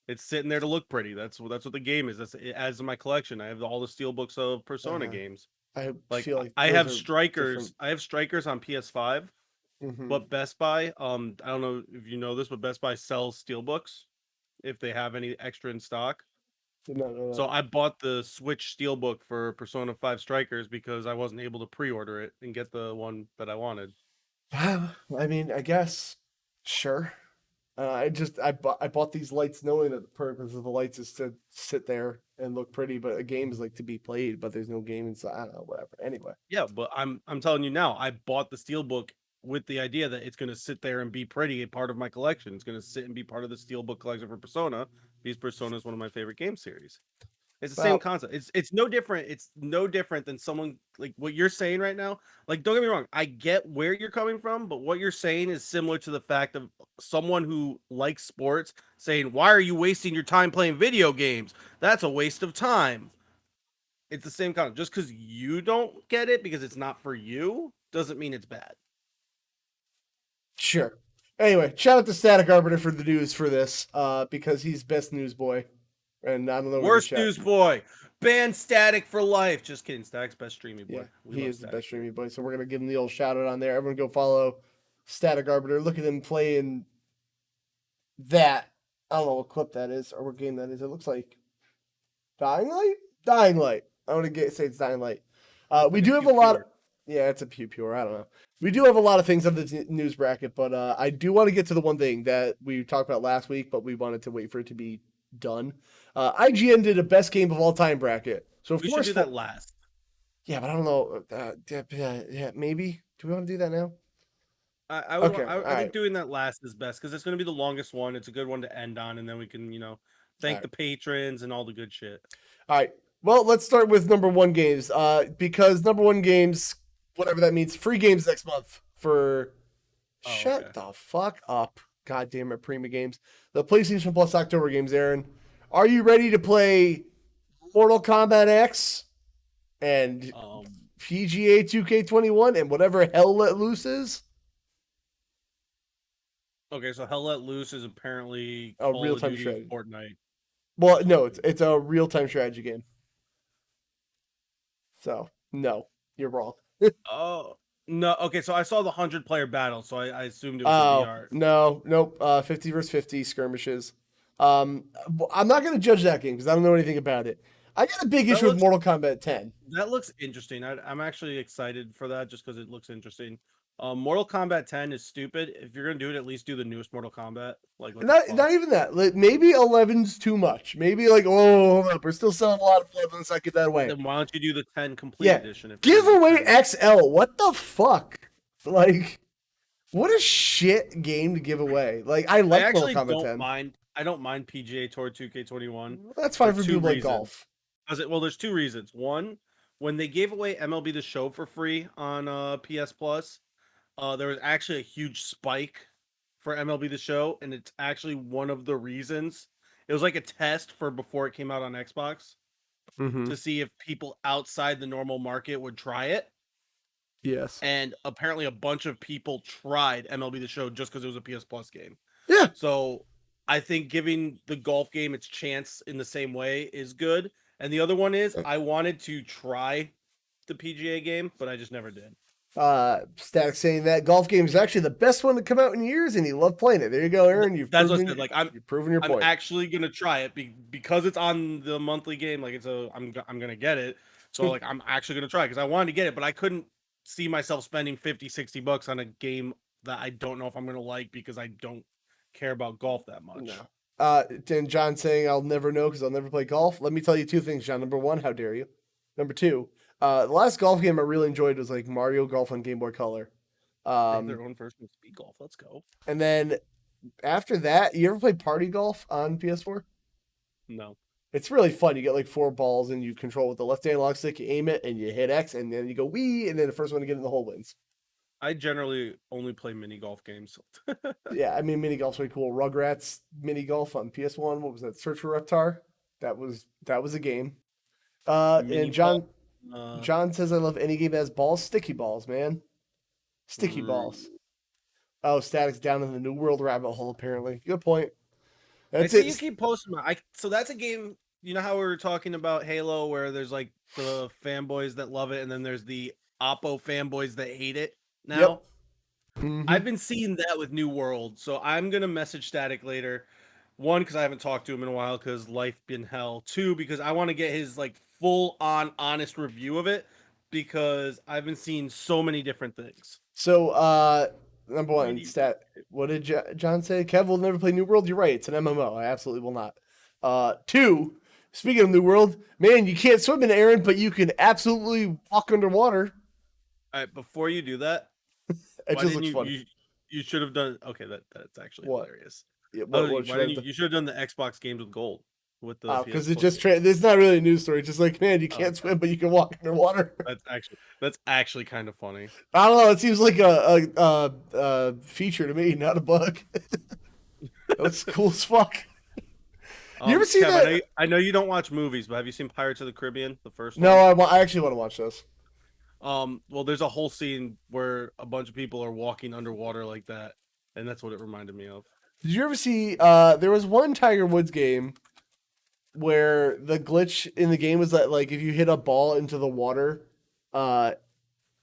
B: It's sitting there to look pretty. That's what the game is. That's it adds to my collection. I have all the steelbooks of Persona
A: Uh,
B: games.
A: I
B: Like
A: feel like
B: I
A: those
B: have
A: are
B: strikers.
A: different.
B: I have strikers on PS5, but Best Buy. I don't know if you know this, but Best Buy sells steelbooks if they have any extra in stock.
A: No, no,
B: So
A: no.
B: I bought the Switch Steelbook for Persona 5 Strikers because I wasn't able to pre-order it and get the one that I wanted.
A: I mean, I guess, sure. I bought these lights knowing that the purpose of the lights is to sit there and look pretty, but a game is like to be played, but there's no game inside. I don't know, whatever. Anyway,
B: Yeah, but I'm telling you now, I bought the Steelbook with the idea that it's going to sit there and be pretty, a part of my collection. It's going to sit and be part of the Steelbook collection for Persona because Persona is one of my favorite game series. It's the same
A: well,
B: concept. It's no different. It's no different than someone like what you're saying right now. Like, don't get me wrong, I get where you're coming from, but what you're saying is similar to the fact of someone who likes sports saying, "Why are you wasting your time playing video games? That's a waste of time." It's the same concept. Just because you don't get it because it's not for you doesn't mean it's bad.
A: sure. Anyway, shout out to Static Arbiter for the news for this, because he's best news boy, and I don't know where to
B: Worst
A: chat.
B: news boy, ban Static for life. Just kidding. Static's best streamy
A: Yeah,
B: boy. We
A: he
B: love
A: is the
B: Static
A: best
B: here.
A: streaming boy, so we're gonna give him the old shout out on there. Everyone go follow Static Arbiter. Look at him playing that. I don't know what clip that is or what game that is. It looks like Dying Light? Dying Light. I want to say it's Dying Light.
B: Looks
A: We
B: like a
A: do have
B: pew
A: a lot of.
B: pewer.
A: Yeah, it's a pew pewer. I don't know. We do have a lot of things on the news bracket, but I do want to get to the one thing that we talked about last week, but we wanted to wait for it to be done. IGN did a best game of all time bracket. So, of
B: We should
A: course,
B: do that last.
A: yeah, but I don't know. Yeah, maybe. Do we want to do that now?
B: I would.
A: Okay. All
B: I
A: right.
B: think doing that last is best because it's going to be the longest one. It's a good one to end on, and then we can,
A: All
B: thank
A: right.
B: the patrons and all the good shit.
A: All right. Well, let's start with number one games. Because number one games, whatever that means, free games next month for.
B: Oh,
A: Shut
B: okay.
A: the fuck up. God damn it, Prima Games. The PlayStation Plus October games, Aaron. Are you ready to play Mortal Kombat X and
B: Um.
A: PGA 2K21 and whatever Hell Let Loose is?
B: Okay, so Hell Let Loose is apparently
A: A
B: Call
A: real
B: of
A: time
B: Duty
A: strategy.
B: Fortnite.
A: Well, no,
B: Okay.
A: it's a real time strategy game. So, no, you're wrong.
B: Oh no. Okay, so I saw the 100-player battle, so I assumed it was a
A: Oh,
B: VR.
A: no, nope. 50 versus 50 skirmishes. I'm not going to judge that game because I don't know anything about it. I got a big
B: That
A: issue with
B: looks
A: Mortal Kombat 10.
B: that looks interesting. I'm actually excited for that just because it looks interesting. Mortal Kombat 10 is stupid. If you're gonna do it, at least do the newest Mortal Kombat. Like what the
A: Not
B: fuck?
A: even that. Like, maybe 11's too much. Maybe like, oh, hold up, we're still selling a lot of 11. Let's not get that away.
B: Then why don't you do the 10 complete
A: Yeah,
B: edition if you're
A: give
B: gonna do
A: away
B: 10?
A: XL. What the fuck? Like, what a shit game to give away. Like, I
B: I
A: like Mortal
B: actually
A: Kombat
B: don't
A: 10.
B: mind. I don't mind PGA Tour 2K21
A: That's
B: for
A: fine for
B: two
A: people like
B: reasons.
A: golf.
B: Well, there's two reasons. One, when they gave away MLB The Show for free on PS Plus, there was actually a huge spike for MLB The Show, and it's actually one of the reasons. It was like a test for before it came out on Xbox
A: Mm-hmm.
B: to see if people outside the normal market would try it.
A: Yes.
B: And apparently, a bunch of people tried MLB The Show just because it was a PS Plus game.
A: Yeah.
B: So I think giving the golf game its chance in the same way is good. And the other one is I wanted to try the PGA game, but I just never did.
A: Static saying that golf game is actually the best one to come out in years, and he loved playing it. There you go, Aaron.
B: That's what I said. Like
A: You've proven your
B: I'm
A: point.
B: actually gonna try it because it's on the monthly game. Like I'm gonna get it. So like I'm actually gonna try because I wanted to get it, but I couldn't see myself spending 50-60 bucks on a game that I don't know if I'm gonna like because I don't care about golf that much.
A: No. And John saying I'll never know because I'll never play golf. Let me tell you two things, John. Number one, how dare you? Number two, the last golf game I really enjoyed was like Mario Golf on Game Boy Color.
B: They have
A: Um,
B: their own version of speed golf. Let's go.
A: and then after that, you ever play Party Golf on PS4?
B: No.
A: It's really fun. You get like 4 balls and you control with the left analog stick. You aim it and you hit X, and then you go wee, and then the first one to get in the hole wins.
B: I generally only play mini golf games.
A: Yeah, I mean mini golf's really cool. Rugrats mini golf on PS1. What was that? Search for Reptar. That was a game.
B: Mini
A: And
B: golf.
A: John says I love any game that has balls. Sticky balls, man. Sticky balls. Oh, Static's down in the New World rabbit hole. Apparently, good point.
B: I
A: That's
B: see you
A: it.
B: keep posting. So that's a game. You know how we were talking about Halo, where there's like the fanboys that love it, and then there's the Oppo fanboys that hate it. Now,
A: Yep. Mhm.
B: I've been seeing that with New World, so I'm gonna message Static later. One, because I haven't talked to him in a while, because life been hell. Two, because I want to get his like full on honest review of it, because I've been seeing so many different things.
A: So, number one,
B: Mini-
A: stat. What did John say? Kev will never play New World. You're right. It's an MMO. I absolutely will not. Two, speaking of New World, man, you can't swim in Aaron, but you can absolutely walk underwater.
B: All right, before you do that,
A: It
B: why
A: just
B: didn't
A: looks fun.
B: you should have done. Okay, that's actually
A: What?
B: hilarious.
A: Yeah,
B: Why
A: what should I
B: didn't
A: have done?
B: you should have done the Xbox games with gold with the
A: Because
B: PS
A: it
B: Plus
A: just
B: games.
A: it's not really a news story. It's just like, man, you
B: Oh,
A: can't
B: okay.
A: swim, but you can walk underwater.
B: That's actually kind of funny.
A: I don't know. It seems like a feature to me, not a bug. That's cool as fuck. You ever see
B: Kev,
A: that?
B: I know you don't watch movies, but have you seen Pirates of the Caribbean, the first
A: No,
B: one?
A: I actually want to watch this.
B: Well, there's a whole scene where a bunch of people are walking underwater like that, and that's what it reminded me of.
A: Did you ever see? There was one Tiger Woods game where the glitch in the game was that like if you hit a ball into the water, uh,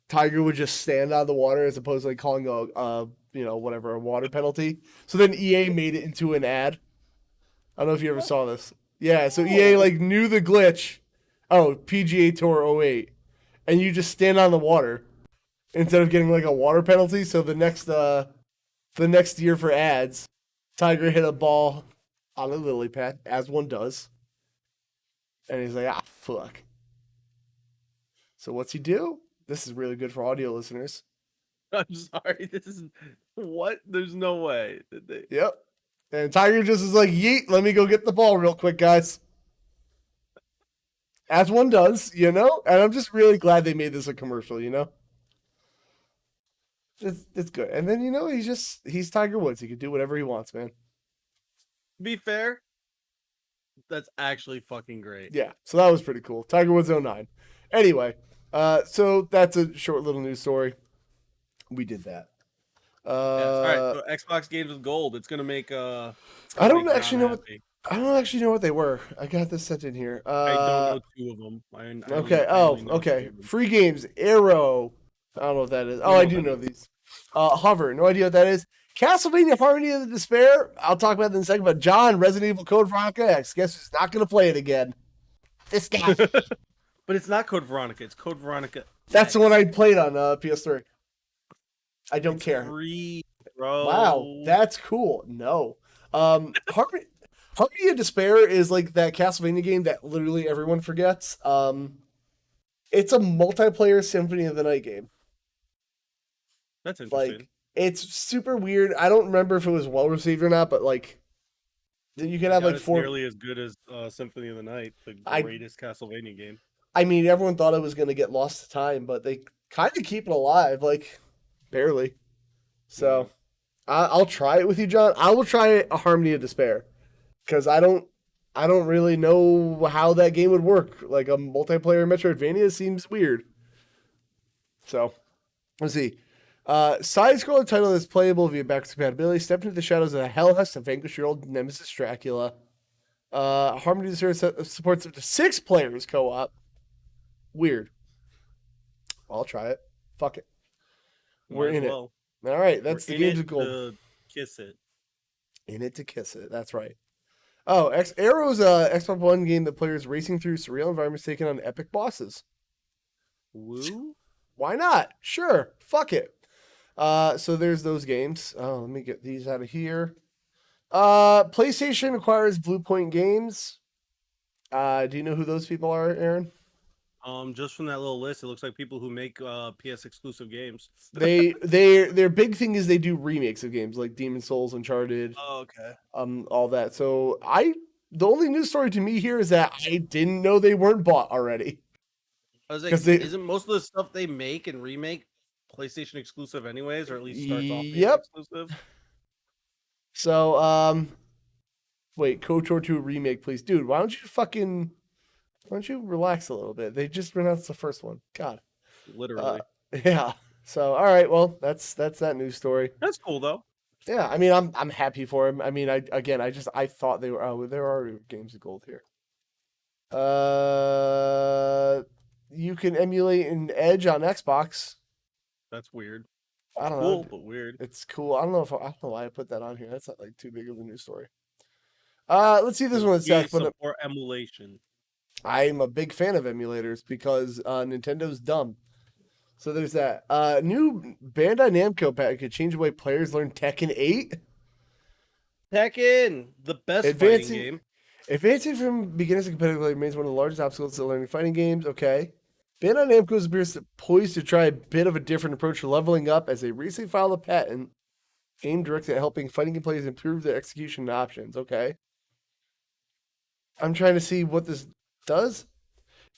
A: Tiger would just stand out of the water as opposed to like calling whatever a water penalty. So then EA made it into an ad. I don't know if you ever saw this. Yeah, so EA like knew the glitch. Oh, PGA Tour '08, and you just stand on the water instead of getting like a water penalty. So the next year for ads, Tiger hit a ball on a lily pad, as one does. And he's like, fuck. So what's he do? This is really good for audio listeners.
B: I'm sorry, this is what? There's no way.
A: Yep. And Tiger just is like, yeet, let me go get the ball real quick, guys. As one does, And I'm just really glad they made this a commercial, It's good. And then, he's Tiger Woods. He can do whatever he wants, man.
B: To be fair, that's actually fucking great.
A: Yeah, so that was pretty cool. Tiger Woods 09. Anyway, so that's a short little news story. We did that.
B: All right, so Xbox games with gold. It's gonna make
A: I don't actually know
B: happy.
A: I don't actually know what they were. I got this sent in here.
B: I don't know two of them.
A: Okay.
B: I only know
A: Okay.
B: two of them.
A: Free games. Arrow. I don't know what that is. Oh, I do know these. Hover. No idea what that is. Castlevania Harmony of the Despair. I'll talk about that in a second. But John, Resident Evil Code Veronica X. Guess who's not going to play it again? This guy.
B: But it's not Code Veronica. It's Code Veronica.
A: That's the one I played on PS3. I don't care.
B: Free, bro.
A: Wow, that's cool. No. Harmony of Despair is like that Castlevania game that literally everyone forgets. It's a multiplayer Symphony of the Night game.
B: That's interesting.
A: Like, it's super weird. I don't remember if it was well received or not, but like, then you can have like
B: it's
A: 4.
B: nearly as good as Symphony of the Night, the greatest Castlevania game.
A: I mean, everyone thought it was going to get lost to time, but they kind of keep it alive, like barely. So, I'll try it with you, John. I will try a Harmony of Despair because I don't really know how that game would work. Like a multiplayer Metroidvania seems weird. So, let's see. Side-scroller title that's playable via backwards compatibility. Step into the shadows of the Hell House to vanquish your old nemesis Dracula. Harmony of Despair supports up to 6 players co-op. Weird. I'll try it. Fuck it. We're in it. All right, that's the game's goal.
B: To kiss it.
A: In it to kiss it. That's right. Oh, Arrow's a Xbox One game that players racing through surreal environments taking on epic bosses.
B: Woo?
A: Why not? Sure. Fuck it. So there's those games. Oh, let me get these out of here. PlayStation acquires Blue Point Games. Do you know who those people are, Aaron?
B: Just from that little list, it looks like people who make PS exclusive games.
A: Their big thing is they do remakes of games like Demon's Souls, Uncharted.
B: Oh, okay.
A: All that. So I the only news story to me here is that I didn't know they weren't bought already.
B: I was like,
A: 'Cause they-
B: isn't most of the stuff they make and remake PlayStation exclusive anyways, or at least starts off being
A: Yep.
B: exclusive?
A: So, wait, KOTOR 2 remake, please. Dude, why don't you relax a little bit? They just announced the first one. God.
B: Literally.
A: Yeah. So, all right, well, that's that news story.
B: That's cool though.
A: Yeah, I mean, I'm happy for him. I mean, I thought they were there are games of gold here. You can emulate an Edge on Xbox.
B: That's weird.
A: I don't
B: Cool,
A: know.
B: but weird.
A: It's cool. I don't know why I put that on here. That's not like too big of a news story. Let's see this one.
B: EA support emulation.
A: I'm a big fan of emulators because Nintendo's dumb. So there's that. New Bandai Namco pack could change the way players learn Tekken 8.
B: Tekken, the best fighting game.
A: Advancing from beginners to competitive play remains one of the largest obstacles to learning fighting games. Okay. Bandai Namco appears poised to try a bit of a different approach to leveling up as they recently filed a patent aimed directly at helping fighting game players improve their execution options. Okay. I'm trying to see what this does.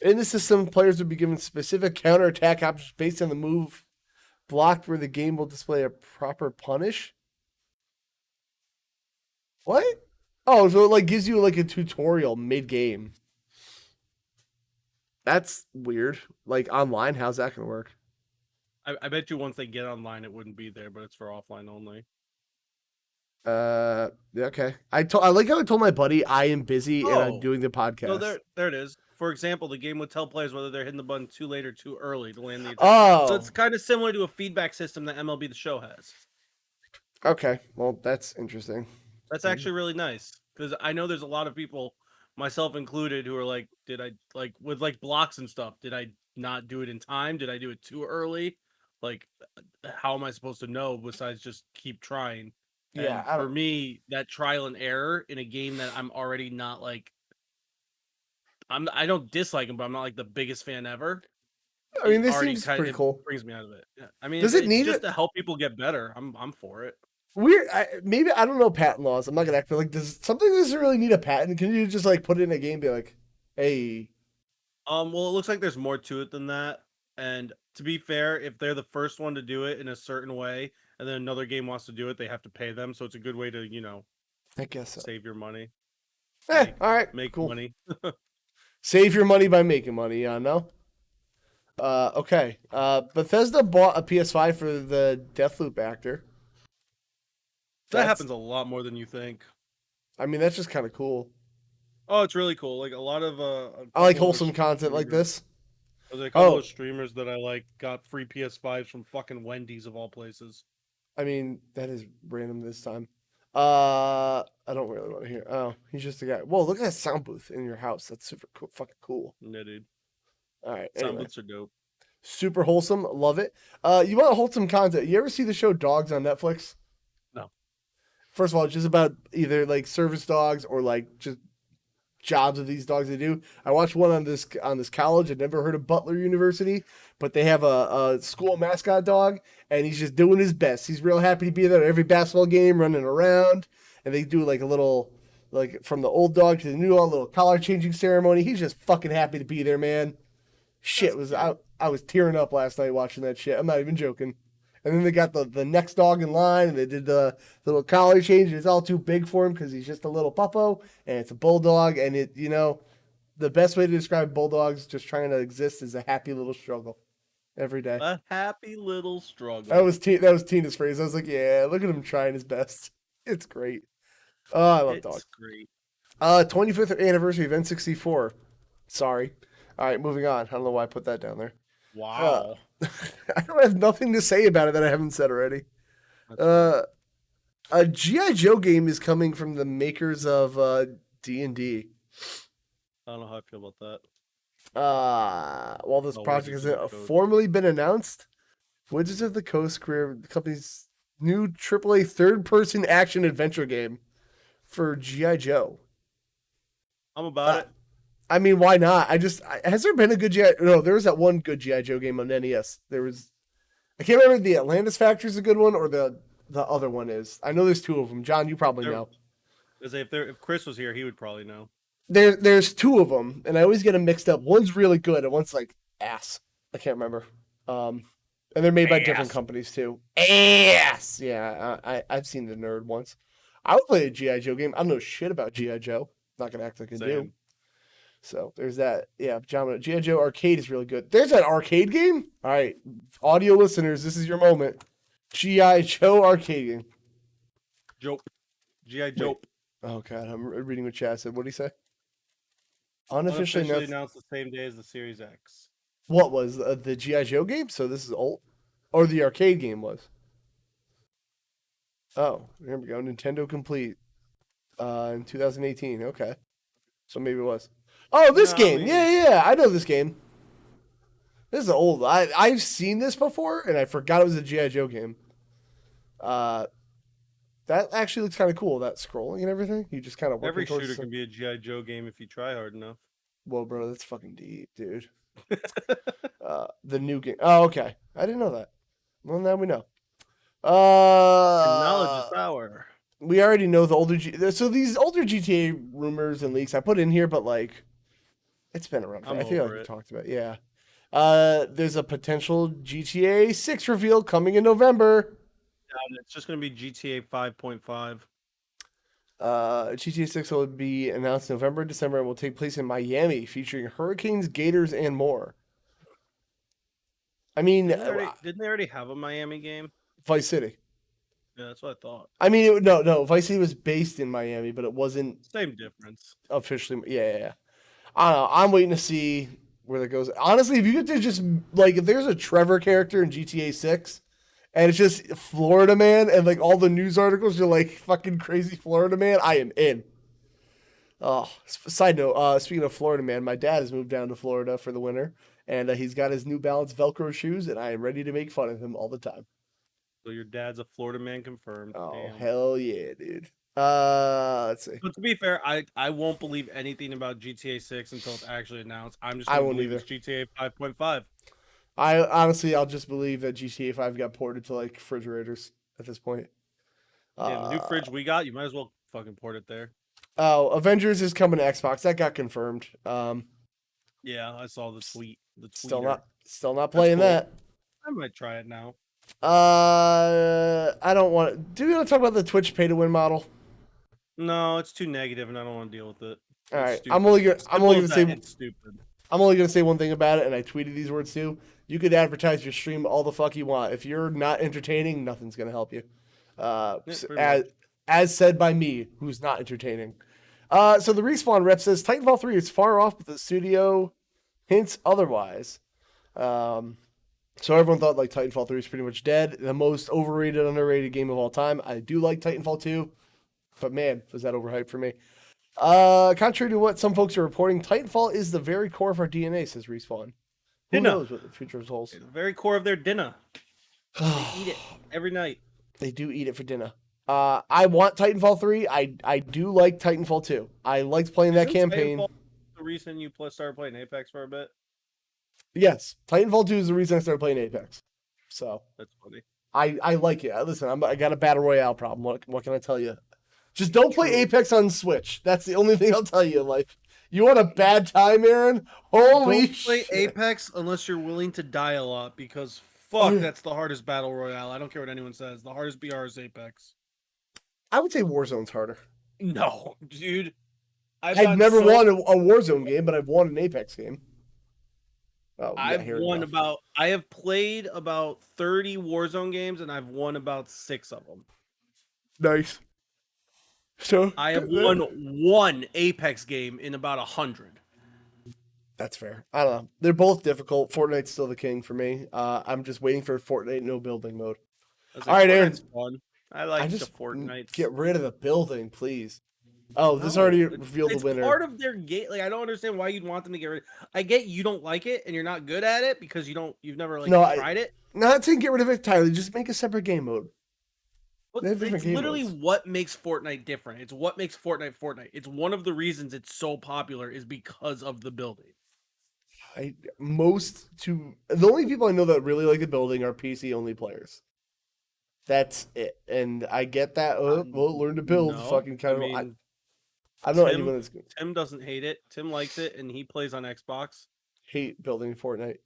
A: In the system, players will be given specific counterattack options based on the move blocked where the game will display a proper punish. What? Oh, so it like gives you like a tutorial mid-game. That's weird. Like online, how's that gonna work?
B: I bet you once they get online, it wouldn't be there, but it's for offline only.
A: Yeah, okay. I like how I told my buddy I am busy and I'm doing the podcast.
B: No, there it is. For example, the game would tell players whether they're hitting the button too late or too early to land the attack.
A: Oh,
B: So it's kind of similar to a feedback system that MLB The Show has.
A: Okay, well that's interesting.
B: That's actually really nice because I know there's a lot of people, myself included, who are like, did I like with like blocks and stuff? Did I not do it in time? Did I do it too early? Like, how am I supposed to know besides just keep trying?
A: Yeah,
B: And for me, that trial and error in a game that I'm already not like, I don't dislike him, but I'm not like the biggest fan ever.
A: I mean, this seems pretty cool.
B: Brings me out of it. Yeah. I mean,
A: Does it need
B: just to help people get better? I'm for it.
A: Weird. Maybe I don't know patent laws. I'm not gonna act like does something doesn't really need a patent. Can you just like put it in a game, and be like, hey?
B: Well, it looks like there's more to it than that. And to be fair, if they're the first one to do it in a certain way, and then another game wants to do it, they have to pay them. So it's a good way to,
A: I guess so.
B: save your money.
A: All right,
B: Make
A: cool.
B: money.
A: Save your money by making money. Yeah, no. Okay. Bethesda bought a PS5 for the Deathloop actor.
B: That happens a lot more than you think.
A: I mean, that's just kind of cool.
B: Oh, it's really cool. Like a lot of
A: I like wholesome content like this.
B: There's a couple of streamers that I like got free PS5s from fucking Wendy's of all places.
A: I mean, that is random this time. I don't really want to hear. Oh, he's just a guy. Whoa, look at that sound booth in your house. That's super cool, fucking cool.
B: Yeah, dude.
A: All right.
B: Sound
A: Anyway.
B: booths are dope.
A: Super wholesome. Love it. You want wholesome content. You ever see the show Dogs on Netflix?
B: No.
A: First of all, it's just about either like service dogs or like just jobs of these dogs they do. I watched one on this college. I'd never heard of Butler University, but they have a school mascot dog, and he's just doing his best. He's real happy to be there at every basketball game, running around, and they do like a little, like from the old dog to the new dog, a little collar changing ceremony. He's just fucking happy to be there, man. Shit, I was tearing up last night watching that shit. I'm not even joking. And then they got the next dog in line, and they did the little collar change. And it's all too big for him because he's just a little puppo, and it's a bulldog. And the best way to describe bulldogs just trying to exist is a happy little struggle every day.
B: A happy little struggle.
A: That was Tina's phrase. I was like, yeah, look at him trying his best. It's great. Oh, I love dogs.
B: It's great.
A: 25th anniversary of N64. Sorry. All right, moving on. I don't know why I put that down there.
B: Wow.
A: I don't have nothing to say about it that I haven't said already. A G.I. Joe game is coming from the makers of D&D.
B: I don't know how I feel about that.
A: While this project hasn't formally been announced, Wizards of the Coast created the company's new AAA third-person action adventure game for G.I. Joe.
B: I'm about it.
A: I mean, why not? Has there been a good G.I. No, there was that one good G.I. Joe game on NES. I can't remember if the Atlantis Factory is a good one or the other one is. I know there's two of them. John, you probably know.
B: As if Chris was here, he would probably know.
A: There's two of them, and I always get them mixed up. One's really good, and one's like ass. I can't remember. And they're made by different companies too. Ass. Yeah, I've seen the nerd once. I would play a GI Joe game. I don't know shit about GI Joe. Not gonna act like I do. So there's that. Yeah, John, GI Joe Arcade is really good. There's that arcade game. All right, audio listeners, this is your moment. GI Joe arcade game.
B: Jope. GI Jope.
A: Oh god, I'm reading what chat said. What did he say?
B: Unofficially announced the same day as the Series X.
A: What was the GI Joe game? So this is old, or the arcade game was? Oh, here we go. Nintendo Complete in 2018. Okay, so maybe it was. Oh, this game. Yeah. I know this game. This is old. I've seen this before, and I forgot it was a GI Joe game. That actually looks kind of cool. That scrolling and everything. You just kind of
B: every shooter can be a GI Joe game if you try hard enough.
A: Well, bro, that's fucking deep, dude. The new game. Oh, okay. I didn't know that. Well, now we know.
B: Knowledge is power.
A: We already know the older so these older GTA rumors and leaks I put in here, but like, it's been around. I think we talked about. Yeah. There's a potential GTA 6 reveal coming in November.
B: It's just going to be GTA 5.5.
A: GTA 6 will be announced November, December, and will take place in Miami, featuring hurricanes, gators, and more. I mean,
B: didn't they already have a Miami game?
A: Vice City.
B: Yeah, that's what I thought.
A: I mean, no, Vice City was based in Miami, but it wasn't
B: same difference
A: officially. Yeah. I don't know. I'm waiting to see where that goes. Honestly, if you get to just like, if there's a Trevor character in GTA 6. And it's just Florida man, and like all the news articles are like fucking crazy Florida man. I am in. Oh, side note. Speaking of Florida man, my dad has moved down to Florida for the winter, and he's got his New Balance Velcro shoes, and I am ready to make fun of him all the time.
B: So your dad's a Florida man confirmed.
A: Oh, damn. Hell yeah, dude. Let's see.
B: But to be fair, I won't believe anything about GTA 6 until it's actually announced. I'm just gonna believe it's GTA 5.5.
A: I'll just believe that GTA 5 got ported to like refrigerators at this point.
B: Yeah, the new fridge we got, you might as well fucking port it there.
A: Oh, Avengers is coming to Xbox. That got confirmed.
B: Yeah, I saw the tweet.
A: Still not playing cool. That.
B: I might try it now.
A: I don't want to. Do we want to talk about the Twitch pay to win model?
B: No, it's too negative, and I don't want to deal with it.
A: All right, I'm only gonna say it's stupid. I'm only gonna say one thing about it, and I tweeted these words too. You could advertise your stream all the fuck you want. If you're not entertaining, nothing's gonna help you. As said by me, who's not entertaining. So the Respawn rep says Titanfall 3 is far off, but the studio hints otherwise. So everyone thought like Titanfall 3 is pretty much dead. The most overrated, underrated game of all time. I do like Titanfall 2, but man, was that overhyped for me. Contrary to what some folks are reporting, Titanfall is the very core of our DNA, says Respawn. Who knows what the future holds?
B: The very core of their dinner. They eat it every night.
A: They do eat it for dinner. I want Titanfall 3. I do like Titanfall 2. I liked playing that campaign.
B: Titanfall the reason you started playing Apex for a bit?
A: Yes. Titanfall 2 is the reason I started playing Apex. So
B: that's funny.
A: I like it. Listen, I got a Battle Royale problem. What can I tell you? Just don't play Apex on Switch. That's the only thing I'll tell you in life. You want a bad time, Aaron? Holy shit. Don't
B: play Apex unless you're willing to die a lot, because fuck, that's the hardest Battle Royale. I don't care what anyone says. The hardest BR is Apex.
A: I would say Warzone's harder.
B: No, dude.
A: I've never won a Warzone game, but I've won an Apex game. Oh,
B: I have played about 30 Warzone games, and I've won about 6 of them.
A: Nice. So
B: I have won one Apex game in about 100.
A: That's fair. I don't know. They're both difficult. Fortnite's still the king for me. I'm just waiting for Fortnite no building mode. All right, Aaron.
B: Fun. I like the Fortnite.
A: Get rid of the building, please. Oh, this already revealed the winner.
B: It's part of their game. Like, I don't understand why you'd want them to get rid. I get you don't like it and you're not good at it because you've never tried it.
A: Not saying get rid of it entirely. Just make a separate game mode.
B: It's literally what makes Fortnite different. It's what makes Fortnite Fortnite. It's one of the reasons it's so popular is because of the building.
A: The only people I know that really like the building are PC only players. That's it. And I get that. Learn to build. I don't know anyone that's gonna
B: Tim doesn't hate it. Tim likes it, and he plays on Xbox.
A: hate building Fortnite.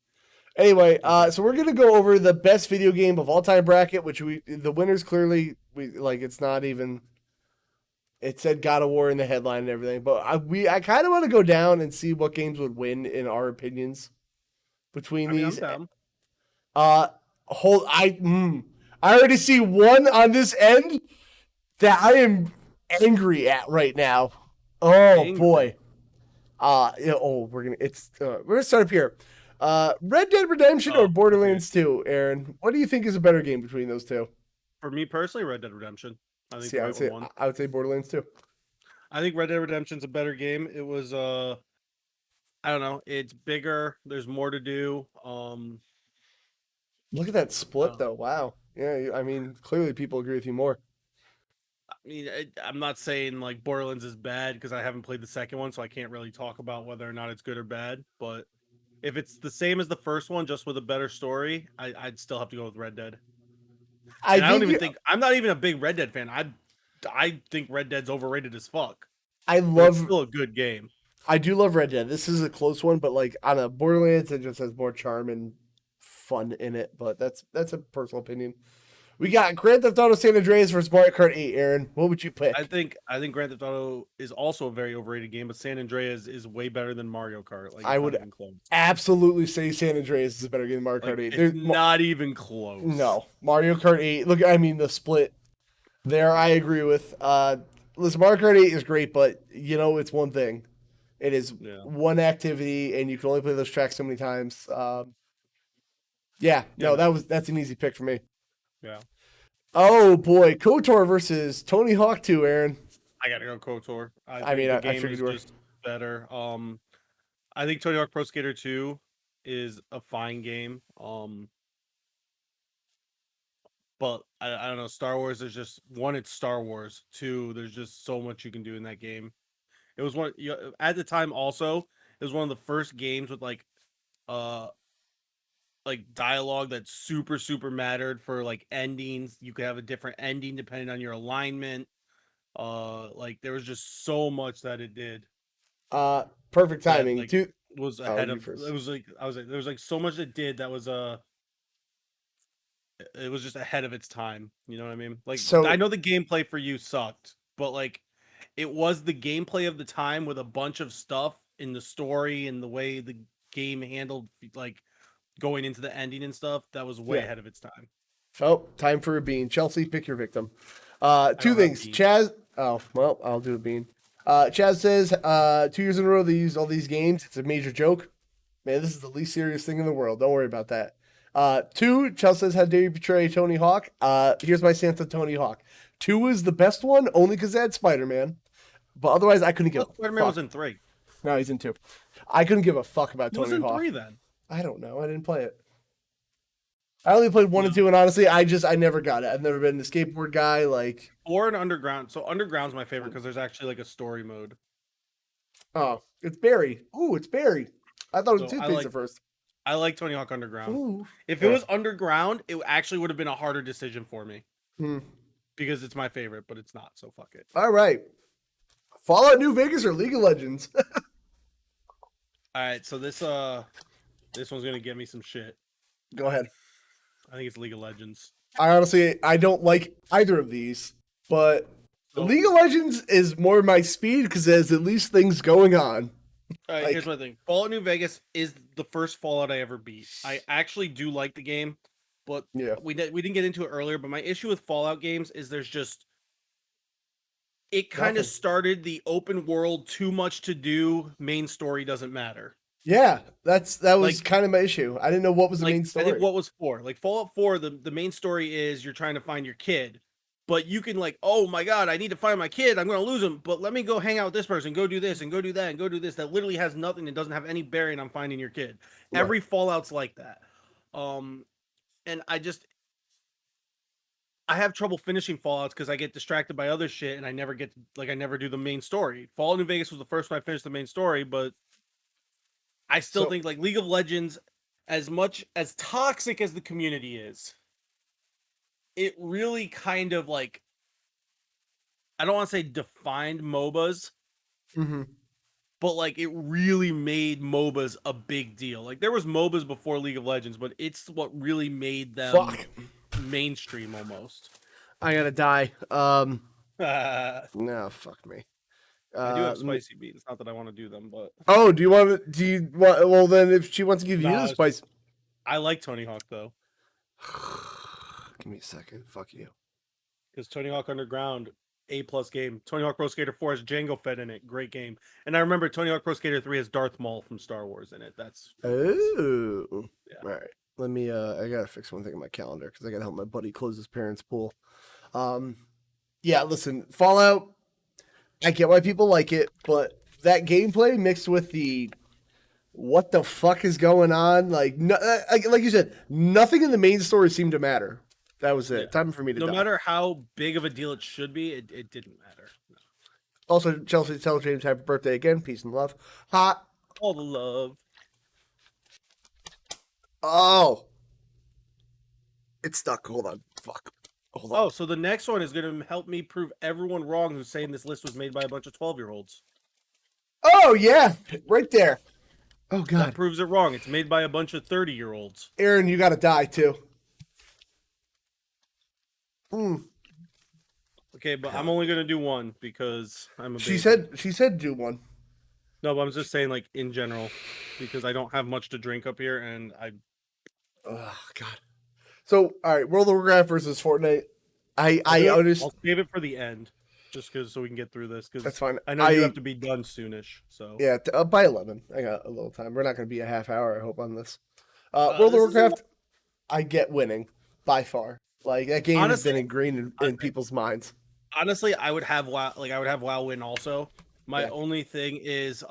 A: Anyway, so we're gonna go over the best video game of all time bracket, which the winners clearly it's not even. It said God of War in the headline and everything, but I kind of want to go down and see what games would win in our opinions between these.
B: I'm down.
A: I already see one on this end that I am angry at right now. Oh
B: Angry.
A: boy. We're gonna start up here. Red Dead Redemption or Borderlands 2, Aaron? What do you think is a better game between those two?
B: For me personally, Red Dead Redemption. I think
A: I would say Borderlands 2.
B: I think Red Dead Redemption's a better game. It was I don't know, it's bigger, there's more to do.
A: Look at that split though. Wow. Yeah, I mean, clearly people agree with you more.
B: I mean, I'm not saying like Borderlands is bad because I haven't played the second one, so I can't really talk about whether or not it's good or bad. But if it's the same as the first one, just with a better story, I'd still have to go with Red Dead. I'm not even a big Red Dead fan. I think Red Dead's overrated as fuck. It's still a good game.
A: I do love Red Dead. This is a close one, but like on a Borderlands, it just has more charm and fun in it. But that's a personal opinion. We got Grand Theft Auto San Andreas versus Mario Kart 8. Aaron, what would you pick?
B: I think Grand Theft Auto is also a very overrated game, but San Andreas is way better than Mario Kart. Like,
A: I would absolutely say San Andreas is a better game than Mario Kart 8.
B: It's not even close.
A: No, Mario Kart 8. Look, I mean the split there. I agree with. Listen, Mario Kart 8 is great, but it's one thing. It is one activity, and you can only play those tracks so many times. That's an easy pick for me.
B: Yeah.
A: Oh boy, KOTOR versus Tony Hawk 2, Aaron.
B: I gotta go KOTOR.
A: I figured you were
B: just better. I think Tony Hawk Pro Skater 2 is a fine game. But I don't know. Star Wars is just one. It's Star Wars. Two, there's just so much you can do in that game. It was at the time. Also, it was one of the first games with like dialogue that super mattered for like endings. You could have a different ending depending on your alignment. There was just so much that it did.
A: Perfect timing.
B: That, was ahead of. It was like there was like so much it did that was it was just ahead of its time. You know what I mean? I know the gameplay for you sucked, but it was the gameplay of the time with a bunch of stuff in the story and the way the game handled going into the ending and stuff that was way ahead of its time.
A: Oh, time for a bean. Chelsea, pick your victim. Two things. Chaz. Oh, well, I'll do a bean. Chaz says 2 years in a row they used all these games. It's a major joke. Man, this is the least serious thing in the world. Don't worry about that. Two, Chelsea says, how dare you betray Tony Hawk? Here's my stance on Tony Hawk. 2 is the best one, only because they had Spider-Man. But otherwise, I couldn't give a fuck.
B: Spider-Man was in 3.
A: No, he's in 2. I couldn't give a fuck about Tony Hawk.
B: Who was in 3 then?
A: I don't know. I didn't play it. I only played 1 and 2, and honestly, I never got it. I've never been the skateboard guy.
B: 4 and Underground. So Underground's my favorite because there's actually a story mode.
A: Oh, it's Barry. Ooh, it's Barry. I thought it was toothpaste at first.
B: I like Tony Hawk Underground.
A: Ooh.
B: If it was Underground, it actually would have been a harder decision for me. Because it's my favorite, but it's not, so fuck it.
A: All right. Fallout New Vegas or League of Legends?
B: All right, so this one's going to get me some shit.
A: Go ahead.
B: I think it's League of Legends.
A: I don't like either of these, but League of Legends is more my speed because there's at least things going on.
B: All right, here's my thing. Fallout New Vegas is the first Fallout I ever beat. I actually do like the game, but we didn't get into it earlier. But my issue with Fallout games is it kind of started the open world, too much to do. Main story doesn't matter. Yeah, that was kind of my issue. I didn't know what was the main story. I think what was 4. Fallout 4, the main story is you're trying to find your kid. But you can oh my god, I need to find my kid. I'm going to lose him. But let me go hang out with this person, go do this and go do that and go do this. That literally has nothing and doesn't have any bearing on finding your kid. Right. Every Fallout's like that. And I have trouble finishing Fallouts because I get distracted by other shit and I never get I never do the main story. Fallout New Vegas was the first one I finished the main story, but I still think League of Legends, as much as toxic as the community is, it really kind of I don't want to say defined MOBAs,
A: Mm-hmm.
B: but like it really made MOBAs a big deal. Like there was MOBAs before League of Legends, but it's what really made them
A: Fuck.
B: mainstream almost.
A: I gotta die.
B: I
A: No, fuck me.
B: do have
A: Let me-
B: spicy beans. Not that I want to do them, but
A: Oh, do you want? Do you want? Well, then, if she wants to give you
B: Nah,
A: the spice,
B: I like Tony Hawk though,
A: give me a second. Fuck you.
B: because Tony Hawk Underground, A+ game. Tony Hawk Pro Skater 4 has Django Fett in it. Great game. And I remember Tony Hawk Pro Skater 3 has Darth Maul from Star Wars in it. That's
A: Oh,
B: Yeah.
A: all right. Let me. I gotta fix one thing in my calendar because I gotta help my buddy close his parents' pool. Yeah. Listen, Fallout. I get why people like it, but that gameplay mixed with the what the fuck is going on, like you said, nothing in the main story seemed to matter. That was it.
B: Yeah.
A: Time for me to
B: no
A: die.
B: matter how big of a deal it should be, it didn't matter. No.
A: Also, Chelsea, tell James happy birthday again. Peace and love. Hot.
B: All the love.
A: Oh, it's stuck. Hold on. Fuck. Hold on.
B: Oh, so the next one is going to help me prove everyone wrong who's saying this list was made by a bunch of 12-year-olds.
A: Oh yeah, right there. Oh
B: That
A: god,
B: proves it wrong. It's made by a bunch of 30-year-olds.
A: Aaron, you gotta die too.
B: Okay, but I'm only going to do one because I'm a
A: She
B: baby.
A: said do one.
B: No, but I'm just saying, like, in general, because I don't have much to drink up here, and
A: Oh god. So all right, World of Warcraft versus Fortnite. I understand.
B: I'll save it for the end, just because so we can get through this. Because
A: That's fine.
B: I know you have to be done soonish. So
A: Yeah, by 11. I got a little time. We're not going to be a half hour, I hope, on this. World of
B: this is a
A: Warcraft, I get winning by far. Like that game has been
B: Honestly,
A: ingrained in people's minds.
B: honestly, I would have WoW. Like I would have WoW win also. My
A: Yeah.
B: only thing is,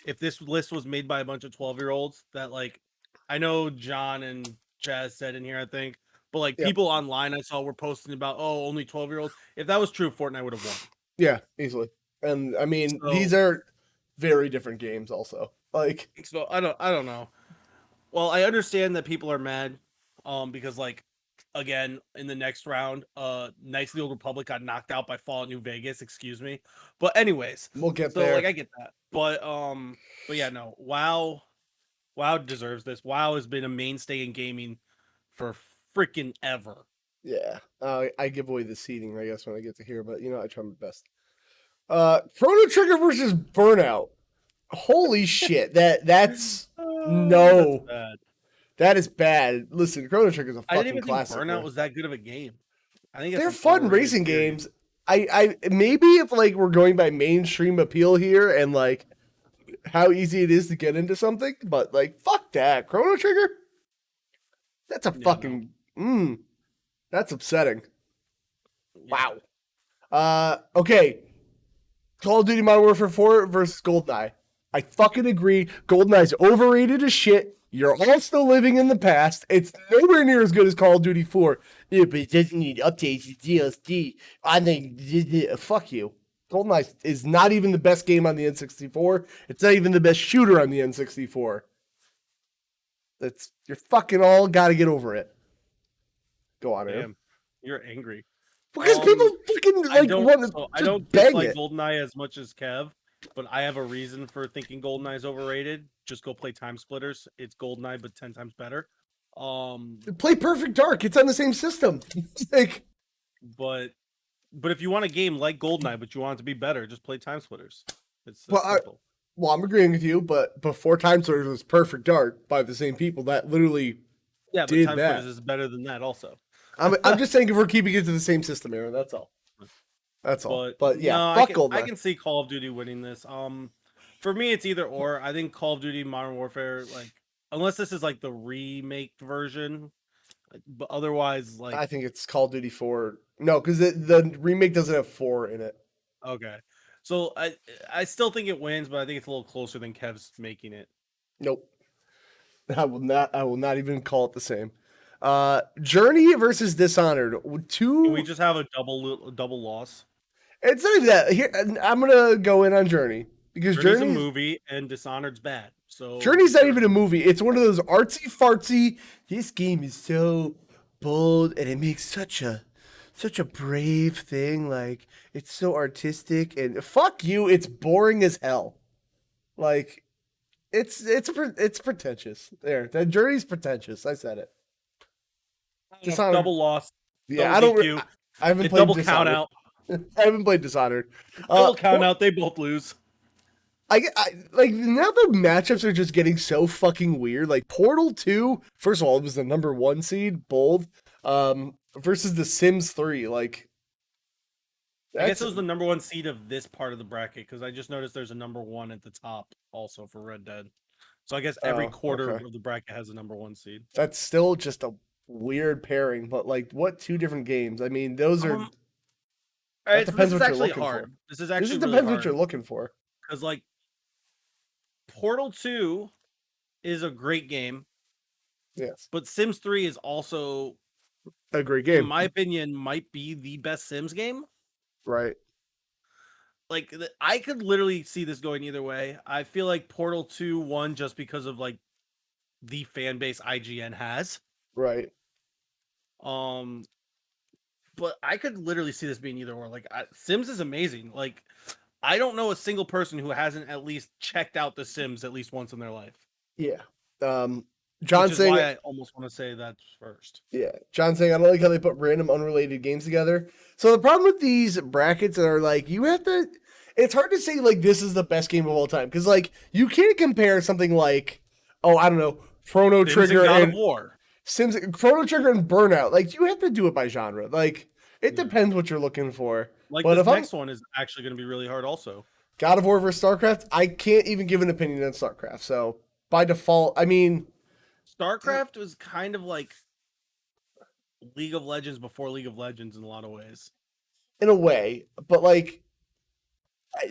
B: if this list was made by a bunch of 12-year-olds, that like, I know John and Chaz said in here, I think, but like
A: Yep.
B: people online I saw were posting about, oh, only 12-year-olds. If that was true, Fortnite would have won.
A: Yeah, easily. And I mean,
B: So-
A: these are very different games. Also, like
B: So I don't know. Well, I understand that people are mad, because like, again, in the next round, Knights of the Old Republic got knocked out by Fallout New Vegas. Excuse me, but anyways,
A: we'll get
B: so
A: there.
B: like I get that, but yeah, no, WoW deserves this. WoW has been a mainstay in gaming for freaking ever.
A: Yeah, I give away the seating, I guess, when I get to here, but you know, I try my best. Chrono Trigger versus Burnout. Holy shit! That's no.
B: That's bad.
A: That is bad. Listen, Chrono Trigger's a
B: I didn't
A: fucking
B: even
A: classic.
B: think Burnout
A: man.
B: was that good of a game. I think it's
A: They're
B: an
A: fun
B: overrated
A: racing
B: series.
A: games. I maybe if like we're going by mainstream appeal here and like how easy it is to get into something, but like fuck that. Chrono Trigger? That's a
B: Yeah,
A: fucking that's upsetting.
B: Yeah.
A: Wow. Okay. Call of Duty Modern Warfare 4 versus GoldenEye. I fucking agree. GoldenEye's overrated as shit. You're all still living in the past. It's nowhere near as good as Call of Duty 4. Yeah, but it doesn't need updates. It's DLC. I think, fuck you. GoldenEye is not even the best game on the N64. It's not even the best shooter on the N64. You're fucking all got to get over it. Go on, Aaron.
B: Damn, you're angry.
A: Because people fucking like
B: I don't,
A: want to
B: so I
A: just
B: don't
A: bang
B: dislike
A: it.
B: GoldenEye as much as Kev, but I have a reason for thinking GoldenEye is overrated. Just go play Time Splitters. It's GoldenEye, but 10 times better.
A: Play Perfect Dark. It's on the same system. Like,
B: but if you want a game like GoldenEye, but you want it to be better, just play Time Splitters. It's
A: Well,
B: simple.
A: well, I'm agreeing with you, but before Time Splitters was Perfect Dark by the same people that literally.
B: Yeah, but
A: did
B: Time
A: that.
B: Splitters is better than that also.
A: I'm just saying if we're keeping it to the same system, Aaron. That's all. That's all. But yeah,
B: no,
A: fuck
B: I
A: GoldenEye.
B: can see Call of Duty winning this. For me, it's either or. I think Call of Duty Modern Warfare, like, unless this is like the remake version, but otherwise, like,
A: I think it's Call of Duty 4. No, because the remake doesn't have 4 in it.
B: okay. So I still think it wins, but I think it's a little closer than Kev's making it.
A: Nope. I will not even call it the same. Journey versus Dishonored.
B: Can we just have a double loss?
A: It's not even that. Here, I'm gonna go in on Journey because
B: Journey's a
A: Journey
B: movie and Dishonored's bad. So
A: Journey's not even a movie. It's one of those artsy fartsy. This game is so bold and it makes such a such a brave thing. Like, it's so artistic, and fuck you, it's boring as hell. Like, it's pretentious. There, that Journey's pretentious. I said it. Dishonored.
B: Double loss,
A: Yeah,
B: double
A: I don't.
B: DQ,
A: I haven't played
B: double count
A: Dishonored.
B: out,
A: I haven't played Dishonored.
B: double count out. They both lose.
A: I like now the matchups are just getting so fucking weird. Like Portal 2, first of all, it was the number 1 seed, bold, versus the Sims 3. Like,
B: I guess it was the number 1 seed of this part of the bracket because I just noticed there's a number 1 at the top also for Red Dead. So I guess every quarter of the bracket has a number 1 seed.
A: That's still just a weird pairing, but like, what 2 different games? I mean, those are.
B: That depends what you're looking for. This is actually
A: depends
B: really hard.
A: What you're looking for.
B: Because like Portal 2 is a great game.
A: Yes.
B: But Sims 3 is also
A: a great game.
B: In my opinion, might be the best Sims game.
A: Right.
B: Like, I could literally see this going either way. I feel like Portal 2 won just because of like the fan base IGN has.
A: Right.
B: But I could literally see this being either or. Like, Sims is amazing. Like, I don't know a single person who hasn't at least checked out The Sims at least once in their life.
A: Yeah. John saying,
B: why I almost want to say that first.
A: Yeah. John saying, I don't like how they put random unrelated games together. So the problem with these brackets are like, you have to, it's hard to say like this is the best game of all time. Because like, you can't compare something like, oh, I don't know, Chrono Trigger
B: and God of War.
A: Sims, Chrono Trigger and Burnout. Like, you have to do it by genre. Like, it depends what you're looking for.
B: Like, but this next one is actually going to be really hard also.
A: God of War versus StarCraft, I can't even give an opinion on StarCraft. So, by default, I mean...
B: StarCraft was kind of like League of Legends before League of Legends in a lot of ways.
A: In a way. But, like,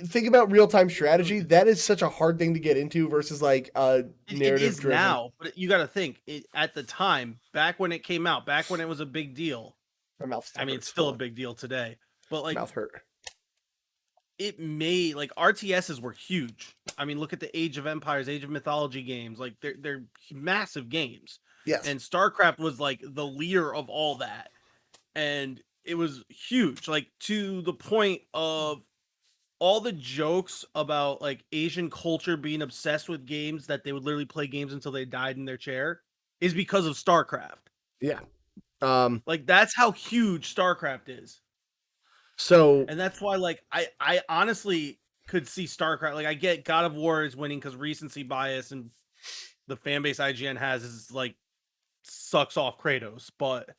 A: think about real-time strategy. That is such a hard thing to get into versus, like, narrative-driven.
B: It is now, but you got to think, at the time, back when it came out, back when it was a big deal.
A: My mouth's
B: I mean, it's still a big deal today. But, like...
A: Mouth hurt.
B: It made, like, RTSs were huge. I mean, look at the Age of Empires, Age of Mythology games. Like, they're massive games.
A: Yes.
B: And StarCraft was, like, the leader of all that. And it was huge, like, to the point of all the jokes about, like, Asian culture being obsessed with games, that they would literally play games until they died in their chair, is because of StarCraft.
A: Yeah.
B: Like, that's how huge StarCraft is.
A: So,
B: and that's why, like, I honestly could see StarCraft. Like, I get God of War is winning because recency bias and the fan base IGN has is like sucks off Kratos, but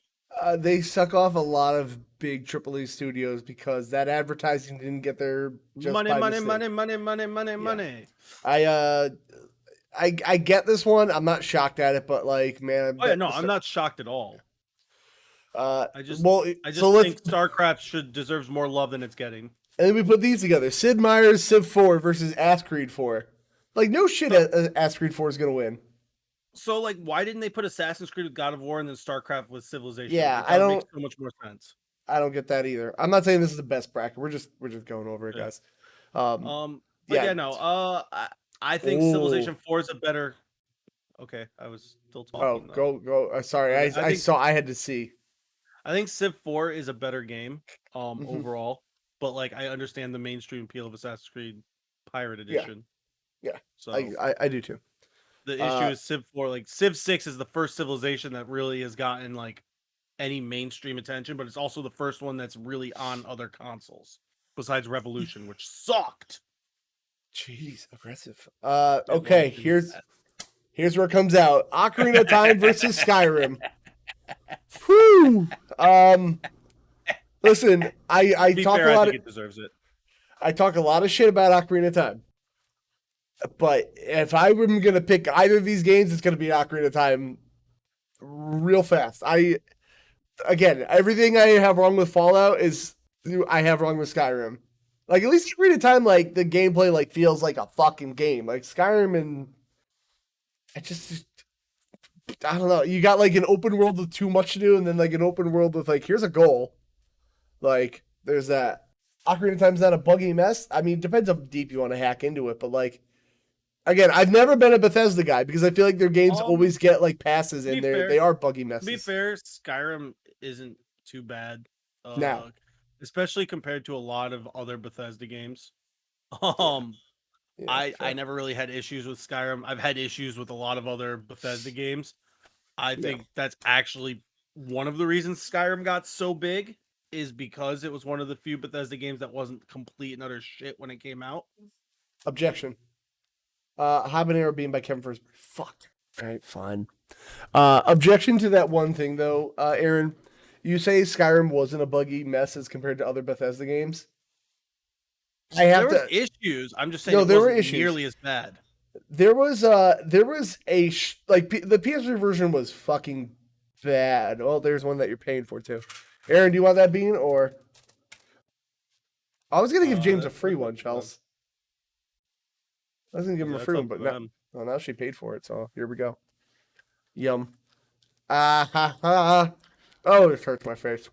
A: they suck off a lot of big AAA studios because that advertising didn't get their
B: money.
A: I get this one. I'm not shocked at it, but like, man,
B: I'm not shocked at all. I just think StarCraft deserves more love than it's getting.
A: And then we put these together: Sid Meier's Civ 4 versus Ass Creed 4. Like, no shit, Ass Creed 4 is gonna win.
B: So, like, why didn't they put Assassin's Creed with God of War and then StarCraft with Civilization?
A: Yeah,
B: I don't. Makes so much more sense.
A: I don't get that either. I'm not saying this is the best bracket. We're just going over it, guys.
B: I think Civilization 4 is a better. Okay, I was still talking.
A: Go. Sorry, I saw. I had to see.
B: I think Civ 4 is a better game, overall, but like, I understand the mainstream appeal of Assassin's Creed Pirate Edition.
A: Yeah.
B: So
A: I do too.
B: The issue is Civ 4. Like, Civ 6 is the first Civilization that really has gotten like any mainstream attention, but it's also the first one that's really on other consoles besides Revolution, which sucked.
A: Jeez, aggressive. Okay, here's where it comes out. Ocarina of Time versus Skyrim. Whew. Listen, I talk a lot.
B: I think it deserves it.
A: I talk a lot of shit about Ocarina of Time, but if I were gonna pick either of these games, it's gonna be Ocarina of Time, real fast. Again, everything I have wrong with Fallout is I have wrong with Skyrim. Like, at least Ocarina of Time, like, the gameplay like feels like a fucking game. Like Skyrim, and I don't know. You got like an open world with too much to do, and then like an open world with like, here's a goal. Like, there's that. Ocarina of Time's not a buggy mess. I mean, it depends how deep you want to hack into it, but like, again, I've never been a Bethesda guy because I feel like their games always get like passes in there. They are buggy messes.
B: To be fair, Skyrim isn't too bad.
A: Now,
B: especially compared to a lot of other Bethesda games.
A: yeah,
B: Um,
A: yeah,
B: I
A: fair.
B: never really had issues with Skyrim. I've had issues with a lot of other Bethesda games. I
A: Yeah.
B: think that's actually one of the reasons Skyrim got so big is because it was one of the few Bethesda games that wasn't complete and utter shit when it came out.
A: Objection. Habanero Bean by Kevin Forsberg. Fuck. All right, fine. Objection to that one thing though, Aaron. You say Skyrim wasn't a buggy mess as compared to other Bethesda games. I have
B: There was
A: to.
B: issues. I'm just saying
A: No,
B: it
A: there were
B: wasn't
A: issues.
B: nearly as bad.
A: There was a the PS3 version was fucking bad. Well, there's one that you're paying for too. Aaron, do you want that bean or I was gonna give James a free
B: That's up
A: one,
B: to them.
A: Chels. I was gonna give him a
B: That's
A: free one,
B: up
A: but
B: to
A: now,
B: them.
A: well, now she paid for it, so here we go. Yum. Ah ha ha. Oh, this hurts my face.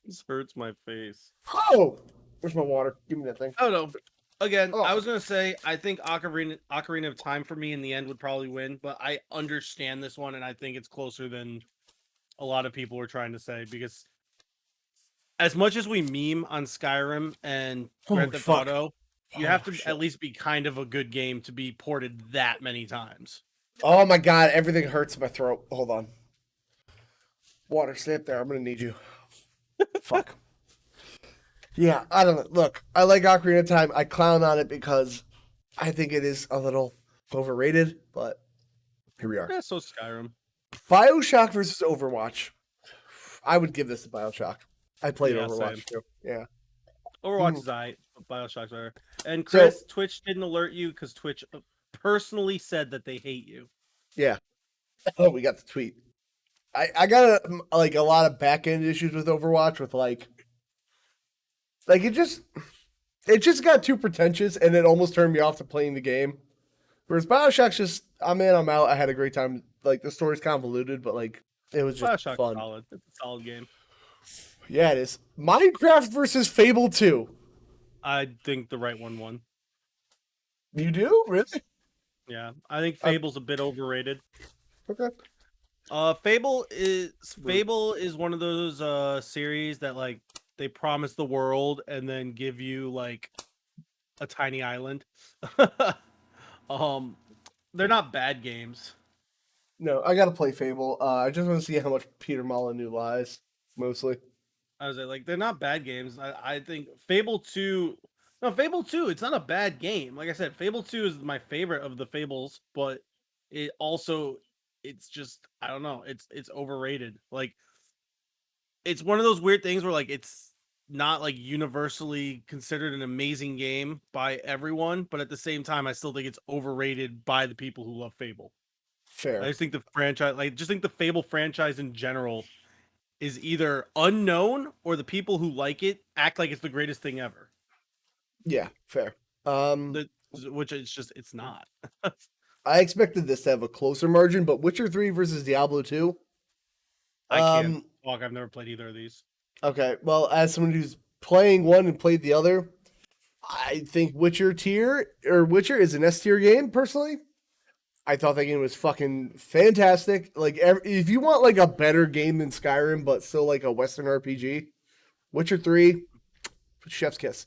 B: This hurts my face.
A: Oh, where's my water? Give me that thing.
B: I don't know. Again,
A: Oh,
B: I was gonna say I think Ocarina of Time for me in the end would probably win, but I understand this one and I think it's closer than a lot of people were trying to say because as much as we meme on Skyrim and Grand
A: holy
B: Theft
A: fuck.
B: Auto, you
A: Oh
B: have to
A: shit.
B: at least be kind of a good game to be ported that many times.
A: Oh my god, everything hurts in my throat. Hold on. Water, stay up there. I'm gonna need you. Fuck. Yeah, I don't know. Look, I like Ocarina of Time. I clown on it because I think it is a little overrated, but here we are.
B: Yeah, so Skyrim.
A: BioShock versus Overwatch. I would give this to BioShock. I played
B: Yeah, same.
A: Overwatch too. Yeah.
B: Overwatch is but Bioshock's better. And
A: So,
B: Chris, Twitch didn't alert you because Twitch personally said that they hate you.
A: yeah. Oh, we got the tweet. I got a lot of back end issues with Overwatch with it just got too pretentious and it almost turned me off to playing the game. Whereas BioShock's just I'm in, I'm out. I had a great time. Like the story's convoluted, but like it was just
B: Bioshock's
A: fun.
B: solid. It's a solid game.
A: Yeah, it is. Minecraft versus Fable 2.
B: I think the right one won.
A: You do? Really?
B: Yeah, I think Fable's a bit overrated.
A: Okay.
B: Fable is one of those series that like they promise the world and then give you like a tiny island. They're not bad games.
A: No, I gotta play Fable. I just want to see how much Peter Molyneux lies, mostly.
B: I was like they're not bad games. I think Fable 2. No, Fable 2, it's not a bad game. Like I said, Fable 2 is my favorite of the Fables, but it's just I don't know, it's overrated. Like it's one of those weird things where like it's not like universally considered an amazing game by everyone, but at the same time I still think it's overrated by the people who love Fable. I
A: Fair.
B: just think the franchise, like just think the Fable franchise in general is either unknown or the people who like it act like it's the greatest thing ever.
A: Yeah, fair.
B: Which it's not.
A: I expected this to have a closer margin, but Witcher 3 versus Diablo 2.
B: I can't talk. I've never played either of these.
A: Okay, well, as someone who's playing one and played the other, I think Witcher is an S tier game, personally. I thought that game was fucking fantastic. Like, if you want like a better game than Skyrim, but still like a Western RPG, Witcher 3, chef's kiss.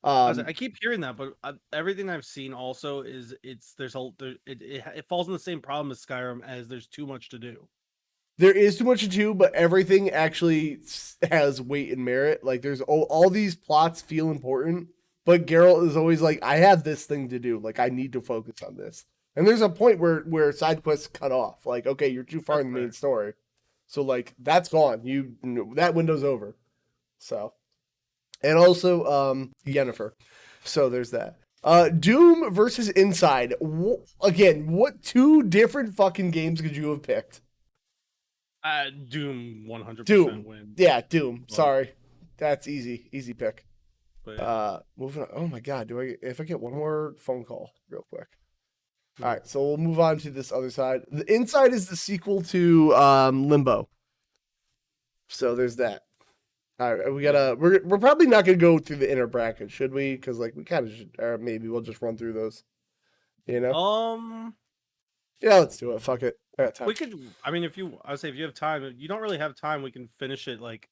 B: I keep hearing that, but everything I've seen also is it falls in the same problem as Skyrim as there's too much to do.
A: There is too much to do, but everything actually has weight and merit. Like, there's all these plots feel important, but Geralt is always like, I have this thing to do. Like, I need to focus on this. And there's a point where side quests cut off. Like, okay, you're too far in the main story. So, like, that's gone. That window's over. So, and also, Yennefer. So there's that. Doom versus Inside. Again, what two different fucking games could you have picked?
B: Doom 100%
A: Doom.
B: win.
A: Yeah, Doom. Sorry. That's easy pick.
B: But,
A: moving on. Oh my god, if I get one more phone call real quick. All right, so we'll move on to this other side. The Inside is the sequel to Limbo. So there's that. All right, we're probably not gonna go through the inner bracket, should we? Because like we kind of should, or maybe we'll just run through those. You know? Yeah, let's do it. Fuck it. I got time.
B: We could. I mean, I would say if you have time, you don't really have time. We can finish it like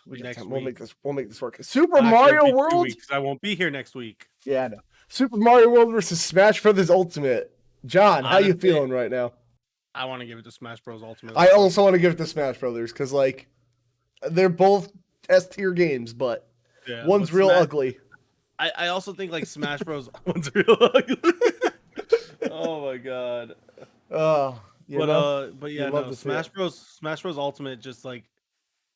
A: We got
B: Next
A: time. We'll
B: week.
A: make this work. Super
B: Actually,
A: Mario
B: it'll be 2
A: World.
B: weeks. I won't be here next week.
A: Yeah, I know. Super Mario World versus Smash Brothers Ultimate. John, how you
B: Honestly,
A: feeling right now?
B: I want to give it to Smash Bros. Ultimate.
A: I also want to give it to Smash Brothers because like they're both S tier games, but
B: yeah,
A: one's
B: but
A: real ugly.
B: I also think like Smash Bros. One's real ugly. Oh my god.
A: You know,
B: But
A: you
B: yeah,
A: love
B: no,
A: to see it.
B: Smash Bros. Ultimate just like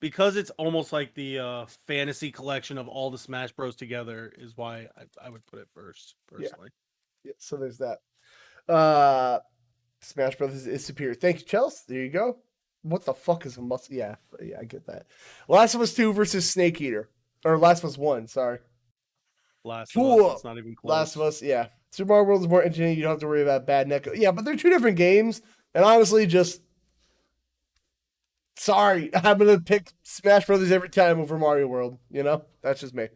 B: because it's almost like the fantasy collection of all the Smash Bros. Together is why I would put it first personally.
A: Yeah, so there's that. Smash Brothers is superior. Thank you, Chelsea. There you go. What the fuck is a must? Yeah, I get that. Last of Us 2 versus Snake Eater. Or Last of Us 1, sorry.
B: Last of Us, it's not even close.
A: Last of Us, yeah. Super Mario World is more entertaining. You don't have to worry about bad neck. Yeah, but they're two different games. And honestly, just sorry, I'm gonna pick Smash Brothers every time over Mario World. You know, that's just me.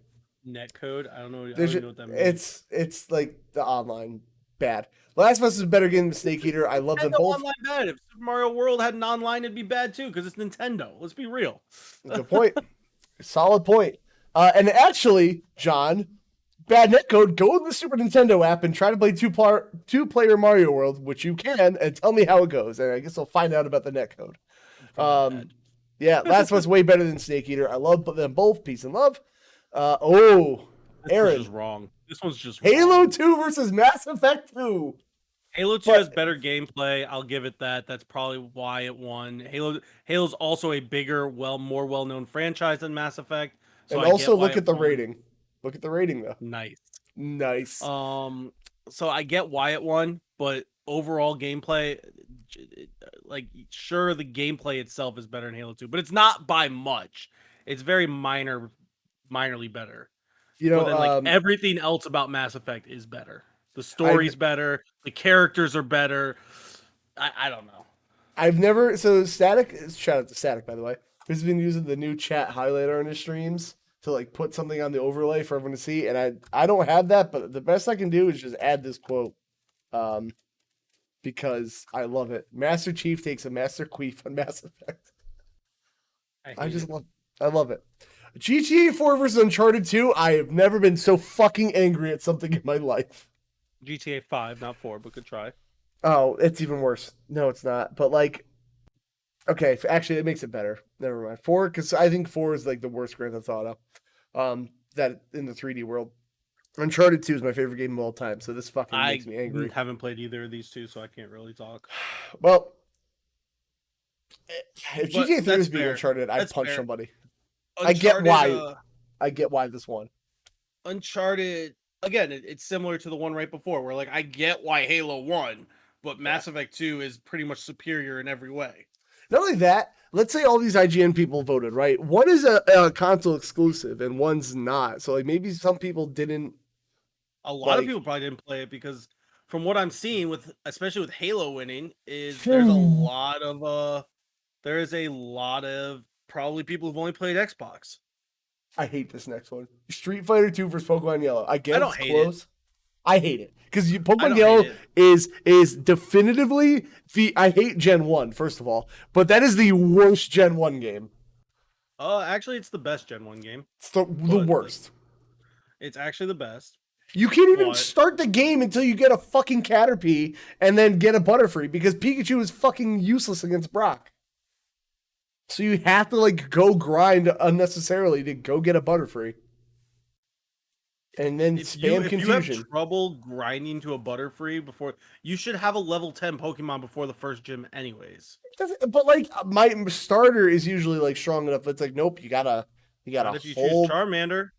B: Netcode, I don't know. I don't even know what that means.
A: It's like the online bad. Last of Us is a better game than Snake Eater. I love them
B: Nintendo
A: both.
B: Online bad. If Super Mario World had an online, it'd be bad too because it's Nintendo. Let's be real.
A: Good point. Solid point. And actually, John, bad netcode, go to the Super Nintendo app and try to play two-player Mario World, which you can, and tell me how it goes. And I guess I'll find out about the netcode. Yeah, Last of Us way better than Snake Eater. I love them both. Peace and love.
B: This
A: Aaron.
B: one's just wrong. This one's just
A: Halo
B: wrong.
A: 2 versus Mass Effect 2.
B: Halo 2 has better gameplay. I'll give it that. That's probably why it won. Halo's also a bigger, more well-known franchise than Mass Effect. So
A: and also look at the rating. Look at the rating though.
B: Nice. So I get why it won, but overall gameplay, like sure the gameplay itself is better in Halo 2, but it's not by much. It's very minorly better.
A: You know,
B: but then, like everything else about Mass Effect is better. The story's better. The characters are better. I don't know.
A: I've never Static. Shout out to Static, by the way. He's been using the new chat highlighter on his streams to like put something on the overlay for everyone to see, and I don't have that, but the best I can do is just add this quote, because I love it. Master Chief takes a Master Queef on Mass Effect. I love it. GTA 4 versus Uncharted 2. I have never been so fucking angry at something in my life.
B: GTA 5, not 4, but good try.
A: Oh, it's even worse. No, it's not. But like, okay, actually, it makes it better. Never mind. 4, because I think 4 is like the worst Grand Theft Auto. That in the 3D world. Uncharted 2 is my favorite game of all time, so this fucking makes me angry.
B: I haven't played either of these two, so I can't really talk.
A: Well, if GTA 3 was being Uncharted, I'd punch somebody.
B: Uncharted,
A: I get why this won.
B: Uncharted, again, it's similar to the one right before, where like I get why Halo won, but Mass Effect 2 is pretty much superior in every way.
A: Not only that, let's say all these IGN people voted, right? One is a console exclusive and one's not. So like maybe some people didn't.
B: A lot of people probably didn't play it because from what I'm seeing especially with Halo winning is there's a lot of probably people who've only played Xbox.
A: I hate this next one. Street Fighter 2 versus Pokemon Yellow. I get it's close. I hate it because Pokemon Yellow is definitively I hate Gen 1 first of all, but that is the worst Gen 1 game.
B: Actually, it's the best Gen 1 game.
A: It's the worst.
B: It's actually the best.
A: You can't even start the game until you get a fucking Caterpie and then get a Butterfree because Pikachu is fucking useless against Brock. So you have to like go grind unnecessarily to go get a Butterfree. And then spam confusion.
B: If you have trouble grinding to a Butterfree before, you should have a level 10 Pokemon before the first gym anyways.
A: But like my starter is usually like strong enough. It's like, nope, you gotta
B: if you choose Charmander.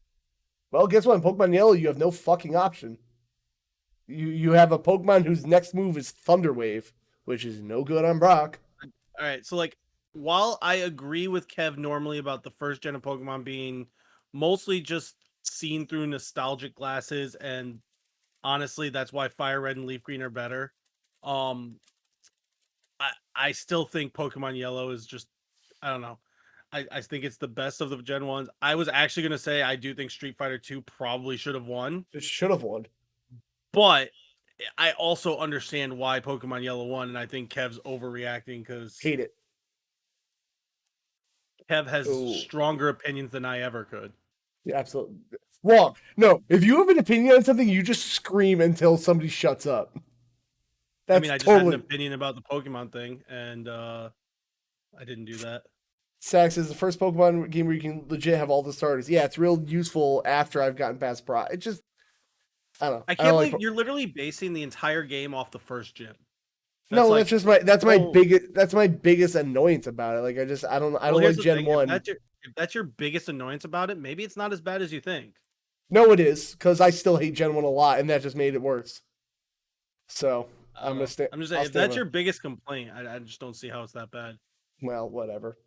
A: Well, guess what? In Pokemon Yellow, you have no fucking option. You have a Pokemon whose next move is Thunder Wave, which is no good on Brock.
B: All right, so like, while I agree with Kev normally about the first gen of Pokemon being mostly just seen through nostalgic glasses, and honestly, that's why Fire Red and Leaf Green are better. I still think Pokemon Yellow is just, I don't know. I think it's the best of the Gen 1s. I was actually going to say I do think Street Fighter 2 probably should have won.
A: It should have won.
B: But I also understand why Pokemon Yellow won, and I think Kev's overreacting because...
A: Hate it.
B: Kev has
A: Ooh.
B: stronger opinions than I ever could.
A: Yeah, absolutely. Wrong. No, if you have an opinion on something, you just scream until somebody shuts up. That's
B: I mean, I just
A: totally...
B: had an opinion about the Pokemon thing, and I didn't do that.
A: Sax is the first Pokemon game where you can legit have all the starters. Yeah, it's real useful after I've gotten past Pro. It just, I don't know.
B: I can't believe you're literally basing the entire game off the first gym.
A: That's my biggest annoyance about it. Like I don't like Gen 1.
B: If that's your biggest annoyance about it, maybe it's not as bad as you think.
A: No, it is, because I still hate Gen 1 a lot, and that just made it worse. So I'm just saying,
B: if that's your biggest complaint, I just don't see how it's that bad.
A: Well, whatever.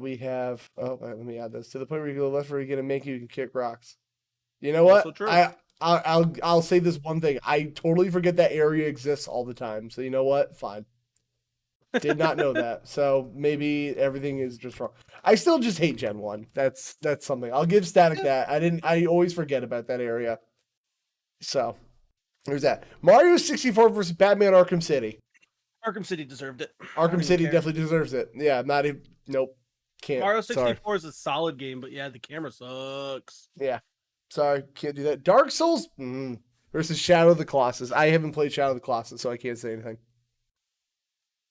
A: We have. Oh, let me add this to the point where you go left, where you get a make you can kick rocks. You know what?
B: Also true.
A: I'll say this one thing. I totally forget that area exists all the time. So you know what? Fine. Did not know that. So maybe everything is just wrong. I still just hate Gen 1. That's something. I'll give Static that. I always forget about that area. So there's that. Mario 64 versus Batman Arkham City.
B: Arkham City deserved it.
A: Arkham City definitely deserves it. Yeah, not even. Nope. Can't.
B: Mario 64 is a solid game, but yeah, the camera sucks.
A: Yeah. Sorry, can't do that. Dark Souls versus Shadow of the Colossus. I haven't played Shadow of the Colossus, so I can't say anything.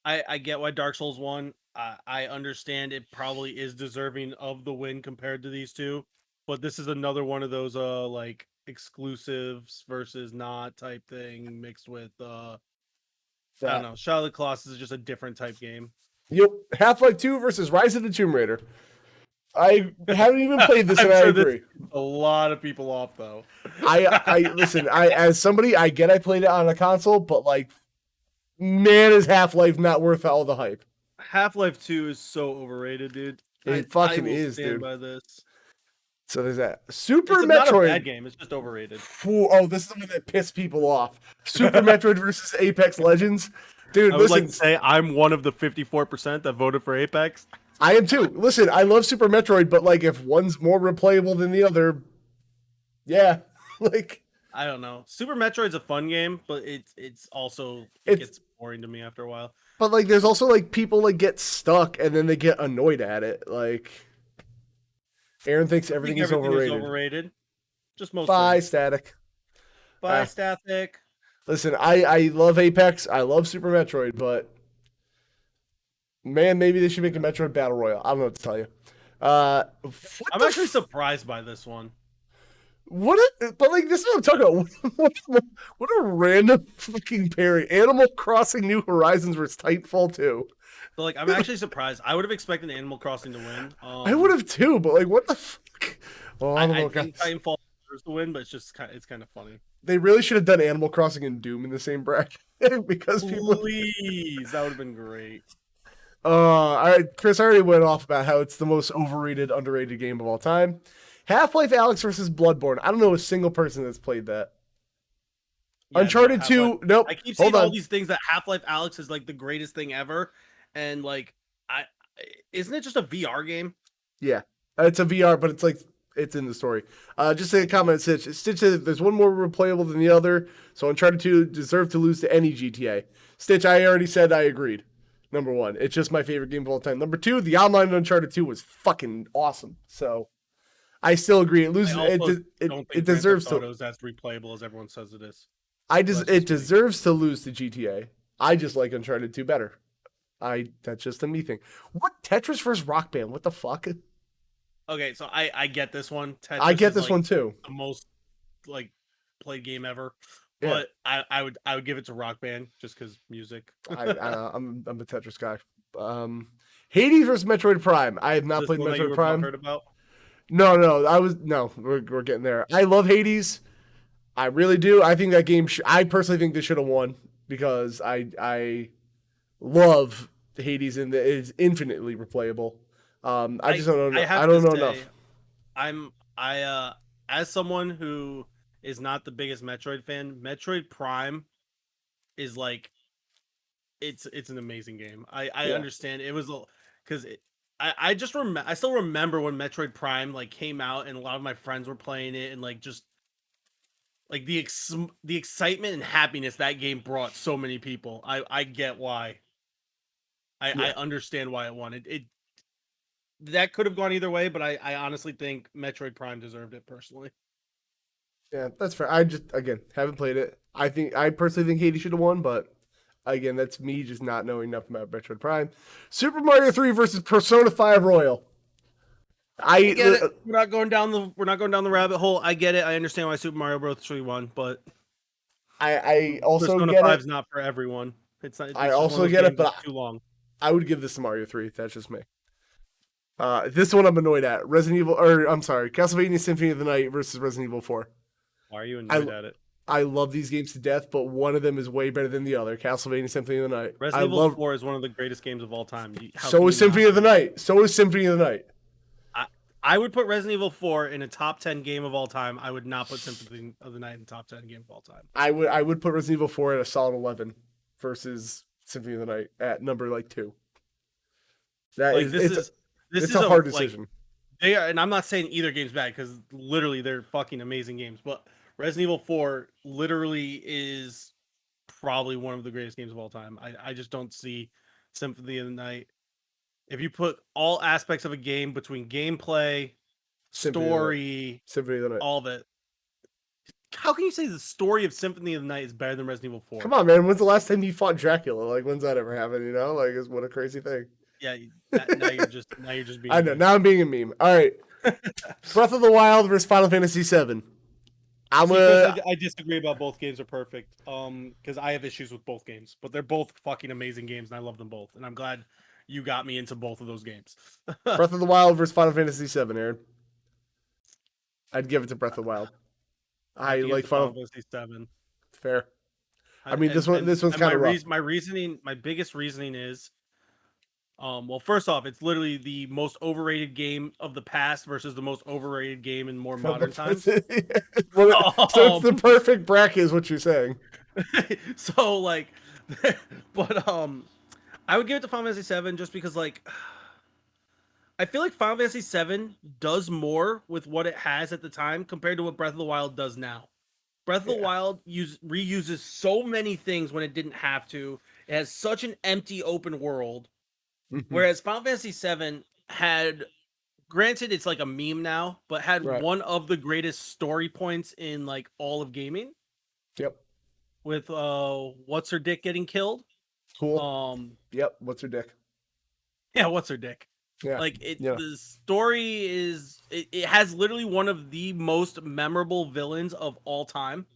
B: I get why Dark Souls won. I understand it probably is deserving of the win compared to these two, but this is another one of those like exclusives versus not type thing mixed with I don't know. Shadow of the Colossus is just a different type game.
A: Yep. Half-Life 2 versus Rise of the Tomb Raider. I haven't even played this, and I agree.
B: A lot of people off though.
A: I listen. As somebody, I get I played it on a console, but like, man, is Half-Life not worth all the hype?
B: Half-Life 2 is so overrated, dude.
A: It fucking is, dude.
B: By this.
A: So there's that. Super Metroid.
B: Not a bad game. It's just overrated.
A: Oh, this is the one that pissed people off. Super Metroid versus Apex Legends. Dude,
B: I would like to say I'm one of the 54% that voted for Apex.
A: I am too. Listen, I love Super Metroid, but like if one's more replayable than the other, yeah. Like
B: I don't know. Super Metroid's a fun game, but it's also it gets boring to me after a while.
A: But like there's also like people like get stuck and then they get annoyed at it. Like Aaron thinks everything is overrated.
B: Just most.
A: Bye, Static.
B: Bye, Static.
A: Listen, I love Apex. I love Super Metroid, but man, maybe they should make a Metroid Battle Royale. I don't know what to tell you.
B: I'm actually surprised by this one.
A: But like this is what I'm talking about. What a random fucking pairing. Animal Crossing New Horizons versus Titanfall 2.
B: So like I'm actually surprised. I would have expected Animal Crossing to win.
A: I would have too, but like what the fuck?
B: Well, I think Titanfall deserves to win, but it's kind of funny.
A: They really should have done Animal Crossing and Doom in the same bracket because
B: that would have been great.
A: All right, Chris, I already went off about how it's the most overrated, underrated game of all time. Half-Life Alyx versus Bloodborne. I don't know a single person that's played that. Yeah, Uncharted 2. Nope.
B: I keep saying all these things that Half-Life Alyx is like the greatest thing ever, and like isn't it just a VR game?
A: Yeah, it's a VR, but it's like it's in the story. Just a comment, Stitch. Stitch says there's one more replayable than the other, so Uncharted 2 deserved to lose to any GTA. Stitch, I already said I agreed. Number one, it's just my favorite game of all time. Number two, the online Uncharted 2 was fucking awesome. So I still agree. It loses. It deserves to.
B: As replayable as everyone says it is.
A: It deserves to lose to GTA. I just like Uncharted 2 better. That's just a me thing. What Tetris versus Rock Band? What the fuck?
B: Okay, so I get this one.
A: Tetris I get this one too.
B: The most like played game ever. But yeah. I would give it to Rock Band just because music.
A: I'm a Tetris guy. Hades versus Metroid Prime. I have not played Metroid Prime.
B: Heard about?
A: No. We're getting there. I love Hades. I really do. I think that game. I personally think they should have won because I love Hades and it is infinitely replayable. I just don't know. I don't know
B: enough. As someone who is not the biggest Metroid fan, Metroid Prime is like it's an amazing game. I understand it was because I still remember when Metroid Prime like came out and a lot of my friends were playing it and like just like the excitement and happiness that game brought so many people. I get why. I understand why it won. that could have gone either way, but I honestly think Metroid Prime deserved it personally.
A: Yeah, that's fair. I just again haven't played it. I personally think Hades should have won, but again, that's me just not knowing enough about Metroid Prime. Super Mario 3 versus Persona 5 Royal.
B: I get it. We're not going down the rabbit hole. I get it. I understand why Super Mario Bros. 3 won, but
A: I also
B: Persona
A: get
B: 5's
A: it.
B: not for everyone. It's not. It's
A: I
B: just
A: also
B: one of those
A: get it,
B: games
A: but
B: that's too long.
A: I would give this to Mario 3. That's just me. This one I'm annoyed at. Castlevania Symphony of the Night versus Resident Evil 4.
B: Why are you annoyed at it?
A: I love these games to death, but one of them is way better than the other. Castlevania Symphony of the Night.
B: Resident Evil 4 is one of the greatest games of all time.
A: So is Symphony of the Night.
B: I would put Resident Evil 4 in a top 10 game of all time. I would not put Symphony of the Night in top 10 game of all time.
A: I would put Resident Evil 4 at a solid 11 versus Symphony of the Night at number 2. This is a hard decision.
B: They are, and I'm not saying either game's bad because literally they're fucking amazing games. But Resident Evil 4 literally is probably one of the greatest games of all time. I just don't see Symphony of the Night. If you put all aspects of a game between gameplay, story,
A: Symphony of the Night,
B: all of it, how can you say the story of Symphony of the Night is better than Resident Evil 4?
A: Come on, man. When's the last time you fought Dracula? Like, when's that ever happened? You know, like, what a crazy thing.
B: Yeah, now you're just being.
A: I know. Now I'm being a meme. All right. Breath of the Wild versus Final Fantasy VII.
B: I disagree about both games are perfect. Because I have issues with both games, but they're both fucking amazing games, and I love them both. And I'm glad you got me into both of those games.
A: Breath of the Wild versus Final Fantasy VII, Aaron. I'd give it to Breath of the Wild. I like Final
B: Fantasy VII.
A: Fair. I mean, this one's kind of rough.
B: My biggest reasoning is, well, first off, it's literally the most overrated game of the past versus the most overrated game in more modern times.
A: So it's the perfect bracket, is what you're saying.
B: So, like, but I would give it to Final Fantasy VII just because, like, I feel like Final Fantasy VII does more with what it has at the time compared to what Breath of the Wild does now. Breath of the Wild reuses so many things when it didn't have to. It has such an empty open world. Whereas Final Fantasy VII had, granted it's like a meme now, but had one of the greatest story points in like all of gaming.
A: Yep.
B: With what's her dick getting killed.
A: Cool. Yep. What's her dick?
B: Yeah, what's her dick?
A: Yeah.
B: Like the story is it has literally one of the most memorable villains of all time.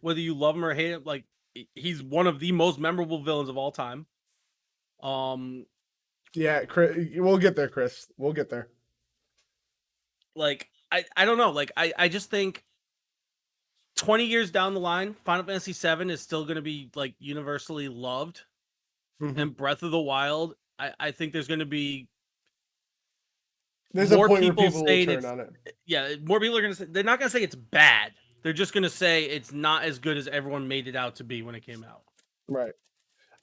B: Whether you love him or hate him, like he's one of the most memorable villains of all time.
A: Yeah, Chris, we'll get there, Chris. We'll get there.
B: Like I don't know. Like I just think 20 years down the line, Final Fantasy VII is still going to be like universally loved, and Breath of the Wild, I think there's going to be
A: more people saying will turn on it.
B: Yeah, more people are going to say, they're not going to say it's bad. They're just going to say it's not as good as everyone made it out to be when it came out.
A: Right.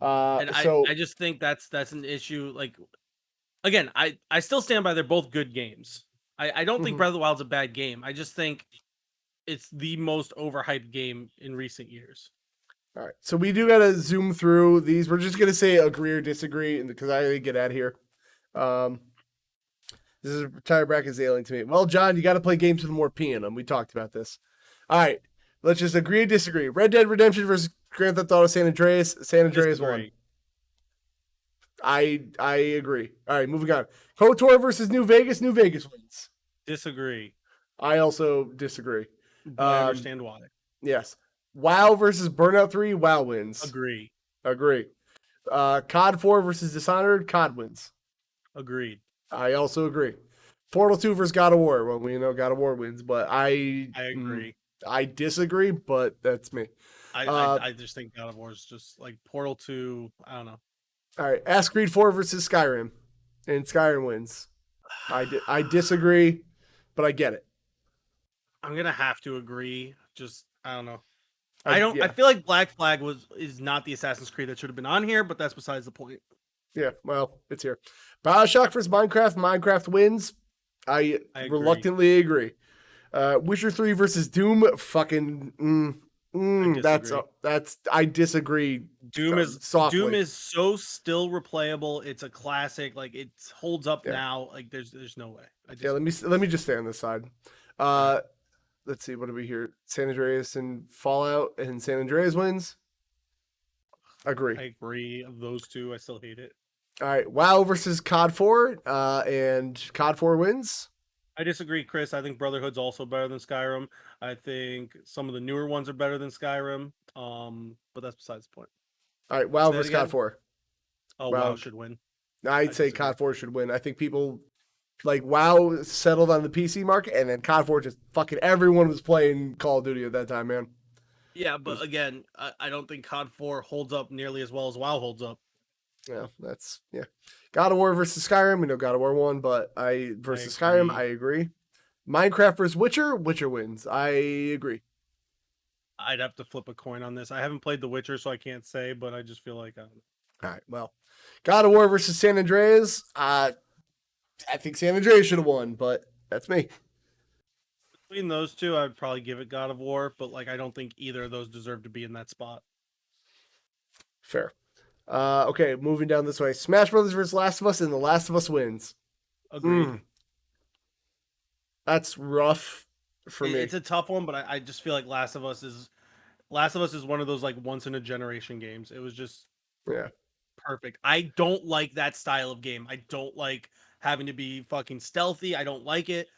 B: And I just think that's an issue. Like, again, I still stand by they're both good games. I don't think Breath of the Wild's a bad game. I just think it's the most overhyped game in recent years.
A: All right, so we do got to zoom through these. We're just going to say agree or disagree because I gotta get out of here. This is a entire bracket alien to me. Well, John, you got to play games with more P in them. We talked about this. All right, let's just agree or disagree. Red Dead Redemption versus Grand Theft Auto San Andreas. San Andreas won. I agree. All right, moving on. KOTOR versus New Vegas. New Vegas wins.
B: Disagree.
A: I also disagree.
B: But I understand why.
A: Yes. WoW versus Burnout 3. WoW wins.
B: Agree.
A: COD 4 versus Dishonored. COD wins.
B: Agreed.
A: I also agree. Portal 2 versus God of War. Well, we know God of War wins, but I
B: agree.
A: I disagree, but that's me.
B: I just think God of War is just like Portal 2. I don't know.
A: All right. Assassin's Creed 4 versus Skyrim. And Skyrim wins. I disagree, but I get it.
B: I'm going to have to agree. Just, I don't know. I feel like Black Flag is not the Assassin's Creed that should have been on here, but that's besides the point.
A: Yeah, well, it's here. BioShock versus Minecraft. Minecraft wins. I reluctantly agree. Witcher 3 versus Doom. Fucking
B: I disagree.
A: I disagree.
B: Doom
A: Softly.
B: is so still replayable. It's a classic. Like it holds up
A: Yeah.
B: now. Like there's no way. I
A: Yeah,
B: disagree.
A: let me just stay on this side.
B: Alright.
A: Let's see, what do we hear? San Andreas and Fallout, and San Andreas wins. Agree.
B: I agree. Of those two, I still hate it.
A: All right, WoW versus COD 4, and COD 4 wins.
B: I disagree, Chris. I think Brotherhood's also better than Skyrim. I think some of the newer ones are better than Skyrim. But that's besides the point.
A: All right, WoW
B: Say it
A: versus COD
B: again?
A: 4.
B: Oh,
A: WoW.
B: WoW should win.
A: I'd say
B: disagree.
A: COD 4 should win. I think people like WoW settled on the PC market, and then COD 4 just fucking everyone was playing Call of Duty at that time, man.
B: Yeah, but again, I don't think COD 4 holds up nearly as well as WoW holds up.
A: Yeah, God of War versus Skyrim. We know God of War won, but versus Skyrim, I agree. Minecraft versus Witcher. Witcher wins. I agree.
B: I'd have to flip a coin on this. I haven't played The Witcher, so I can't say, but I just feel like
A: All right. Well, God of War versus San Andreas. I think San Andreas should have won, but that's me.
B: between those two, I'd probably give it God of War, but like I don't think either of those deserve to be in that spot.
A: Fair. Okay, moving down this way. Smash Brothers versus Last of Us, and The Last of Us wins.
B: Agreed.
A: That's rough for me.
B: It's a tough one, but I just feel like Last of Us is one of those like once in a generation games. It was just perfect. I don't like that style of game. I don't like having to be fucking stealthy. I don't like it.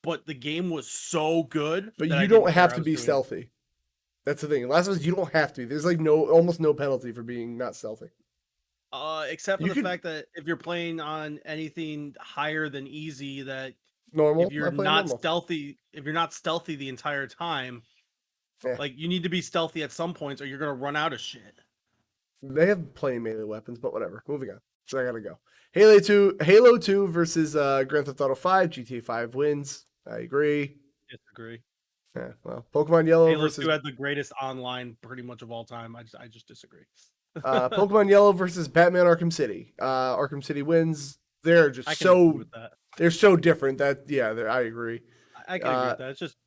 B: But the game was so good.
A: But you don't have to be stealthy. That's the thing. Last of Us, you don't have to. There's like almost no penalty for being not stealthy.
B: Except for the fact that if you're playing on anything higher than easy, that
A: normal,
B: if you're not stealthy the entire time, like you need to be stealthy at some points, or you're gonna run out of shit.
A: They have plenty of melee weapons, but whatever. Moving on. So I gotta go. Halo 2 versus Grand Theft Auto 5. GTA 5 wins. I agree.
B: Disagree.
A: Yeah, well, Pokemon Yellow
B: Halo
A: versus
B: 2 had the greatest online pretty much of all time. I just disagree.
A: Pokemon Yellow versus Batman Arkham City. Arkham City wins. They're just they're so different that I agree.
B: I can agree with that. It's just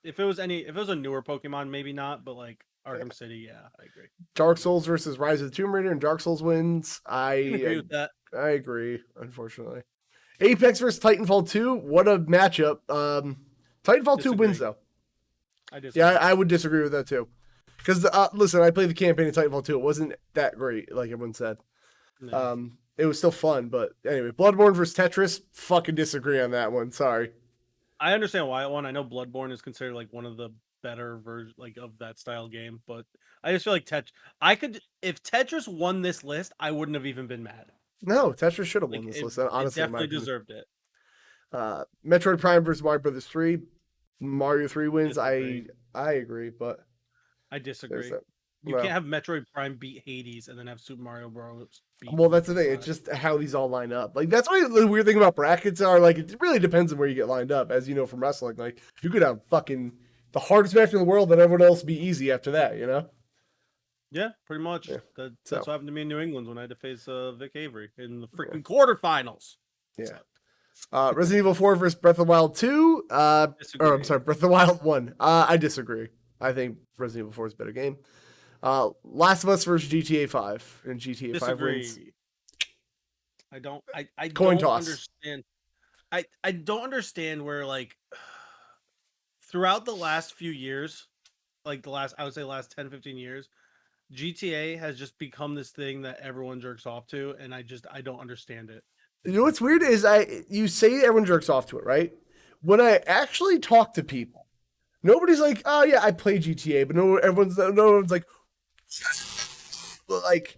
B: if it was a newer Pokemon, maybe not, but like Arkham City, I agree.
A: Dark Souls versus Rise of the Tomb Raider, and Dark Souls wins. I
B: agree with that.
A: I agree, unfortunately. Apex versus Titanfall 2. What a matchup. Titanfall 2 wins though.
B: I disagree.
A: Yeah, I would disagree with that too. Because listen, I played the campaign in Titanfall 2. It wasn't that great, like everyone said. No. It was still fun, but anyway, Bloodborne versus Tetris. Fucking disagree on that one. Sorry.
B: I understand why it won. I know Bloodborne is considered like one of the better versions like of that style game, but I just feel like if Tetris won this list, I wouldn't have even been mad.
A: No, Tetris should have won this list. Honestly,
B: it definitely deserved it.
A: Metroid Prime versus Mario Brothers 3. Mario 3 wins. I agree, but
B: I disagree. You can't have Metroid Prime beat Hades and then have Super Mario Bros. beat.
A: Well, that's the thing. It's just how these all line up. Like that's why the weird thing about brackets are like it really depends on where you get lined up, as you know from wrestling. Like you could have fucking the hardest match in the world, and everyone else be easy after that. You know?
B: Yeah, pretty much. Yeah. That's what happened to me in New England when I had to face Vic Avery in the freaking quarterfinals.
A: Yeah. Resident Evil 4 versus Breath of the Wild 2. I'm sorry, Breath of the Wild 1. I disagree. I think Resident Evil 4 is a better game. Last of Us versus GTA 5, and GTA 5 wins.
B: I don't
A: Coin toss.
B: Understand. I don't understand where like throughout the last few years, like I would say last 10, 15 years, GTA has just become this thing that everyone jerks off to, and I don't understand it.
A: You know what's weird is you say everyone jerks off to it, right? When I actually talk to people, nobody's like, oh yeah, I play GTA, but no one's like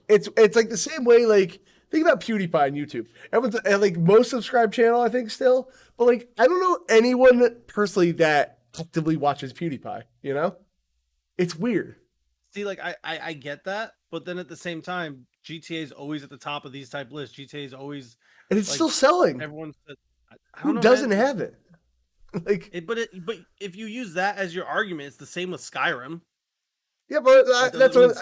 A: it's like the same way. Like think about PewDiePie on YouTube. Everyone's like most subscribed channel, I think still, but like I don't know anyone personally that actively watches PewDiePie. You know, it's weird.
B: See, like I get that, but then at the same time, GTA is always at the top of these type lists. GTA is always,
A: and it's still selling.
B: Everyone says,
A: who doesn't have it? Like,
B: but if you use that as your argument, it's the same with Skyrim.
A: Yeah, but that's what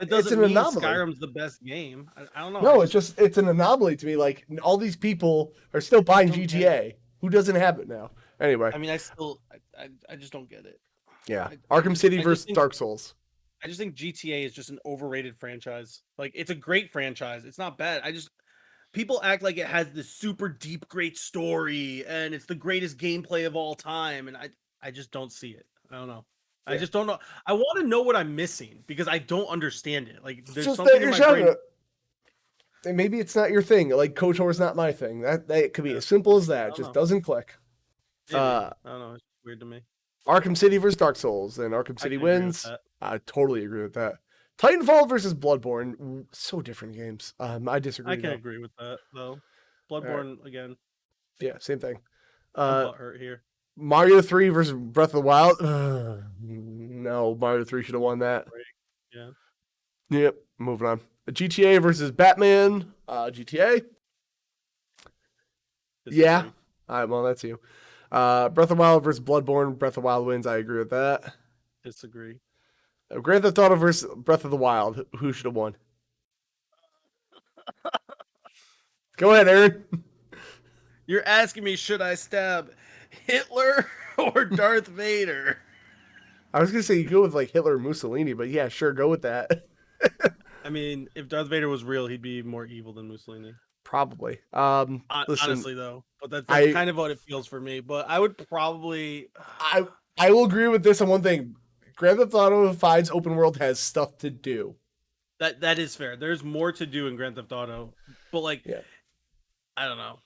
B: it doesn't mean Skyrim's the best game. I don't know.
A: No, it's an anomaly to me. Like all these people are still buying GTA. Who doesn't have it now? Anyway,
B: I mean, I just don't get it.
C: Yeah,
B: I
C: Arkham
B: just-
C: City
B: I just
C: versus
B: think-
C: Dark Souls.
B: I just think GTA is just an overrated franchise. Like, it's a great franchise. It's not bad. People act like it has this super deep, great story and it's the greatest gameplay of all time. And I just don't see it. I don't know. I
C: Yeah.
B: just don't know. I want to know what I'm missing because I don't understand it. Like, there's
C: Just
B: something
C: that
B: in
C: your
B: my brain.
C: genre. And maybe it's not your thing. Like KOTOR's not my thing. That could be as simple as that.
B: don't
C: Just
B: know.
C: doesn't click.
B: Maybe. I don't know. It's weird to me.
C: Arkham City versus Dark Souls, and Arkham City
B: can agree with
C: wins.
B: that.
C: I totally agree with that. Titanfall versus Bloodborne, so different games. I disagree.
B: I can
C: though.
B: agree with that though. Bloodborne again.
C: Yeah, same thing.
B: I'm butthurt here.
C: Mario 3 versus Breath of the Wild. No, Mario 3 should have won that.
B: Yeah.
C: Yep, moving on. GTA versus Batman. GTA. Yeah.
B: Disagree.
C: All right, well, that's you. Breath of the Wild versus Bloodborne. Breath of the Wild wins. I agree with that.
B: Disagree.
C: Grand Theft Auto versus Breath of the Wild. Who should have won? Go ahead, Aaron.
B: You're asking me, should I stab Hitler or Darth Vader?
C: I was gonna say you go with like Hitler or Mussolini, but yeah, sure, go with that.
B: I mean, if Darth Vader was real, he'd be more evil than Mussolini.
C: Probably. Listen,
B: Honestly, though, but that's
C: I-
B: kind of what it feels for me. But I would probably.
C: I will agree with this on one thing. Grand Theft Auto 5's open world has stuff to do.
B: That is fair. There's more to do in Grand Theft Auto, but like,
C: Yeah.
B: I don't know.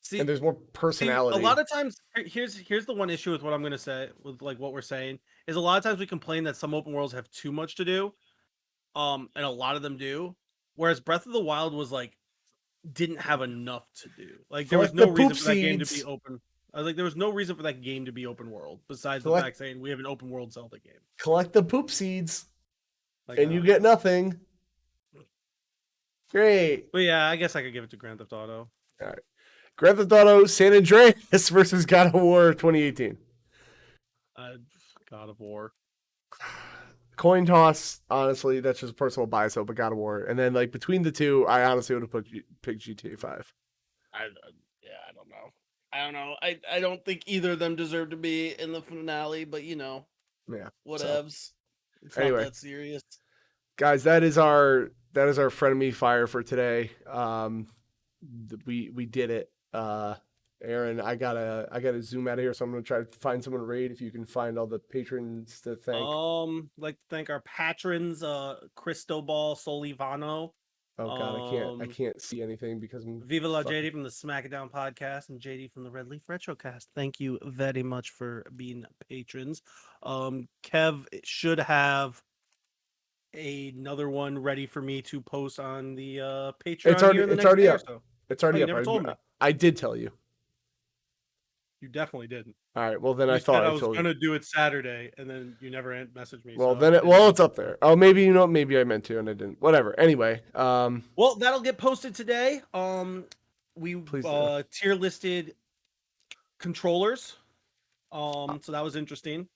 B: See,
C: And there's more personality.
B: a lot of times, here's the one issue with what I'm gonna say with like what we're saying is a lot of times we complain that some open worlds have too much to do, and a lot of them do, whereas Breath of the Wild was like didn't have enough to do. Like there was
C: Collect
B: no
C: the
B: reason
C: poop
B: for that game to
C: seeds.
B: be open. I was like, there was no reason for that game to be open world besides
C: Collect-
B: the fact saying we have an open world Zelda game.
C: Collect the poop seeds,
B: Like,
C: and you get nothing. Great.
B: But yeah, I guess I could give it to Grand Theft Auto.
C: All right. Grand Theft Auto San Andreas versus God of War 2018.
B: God of War.
C: Coin toss, honestly, that's just personal bias, but God of War. And then, like, between the two, I honestly would have picked GTA 5.
B: I don't know. I don't think either of them deserve to be in the finale, but you know,
C: Yeah.
B: whatevs. It's
C: Anyway.
B: not that serious.
C: Guys, that is our frenemy fire for today. We did it. Aaron, I gotta zoom out of here, so I'm gonna try to find someone to raid. If you can find all the patrons to thank.
B: Like to thank our patrons, Cristobal Solivano,
C: Oh god, I can't see anything because I'm
B: Viva La
C: fucking-
B: JD from the Smack It Down podcast, and JD from the Red Leaf Retrocast. Thank you very much for being patrons. Kev should have another one ready for me to post on the Patreon.
C: It's already-
B: here in the
C: it's
B: next
C: already
B: day or
C: up.
B: so.
C: It's already
B: you
C: up.
B: never told me.
C: I did tell you.
B: You definitely didn't.
C: All right. Well, then
B: You
C: I
B: said
C: thought
B: I
C: I
B: was
C: told you.
B: gonna do it Saturday, and then you never messaged me.
C: Well,
B: so
C: then
B: I didn't.
C: it's up there. Oh, maybe maybe I meant to and I didn't. Whatever. Anyway,
B: Well, that'll get posted today. We
C: Please do.
B: tier listed controllers. So that was interesting.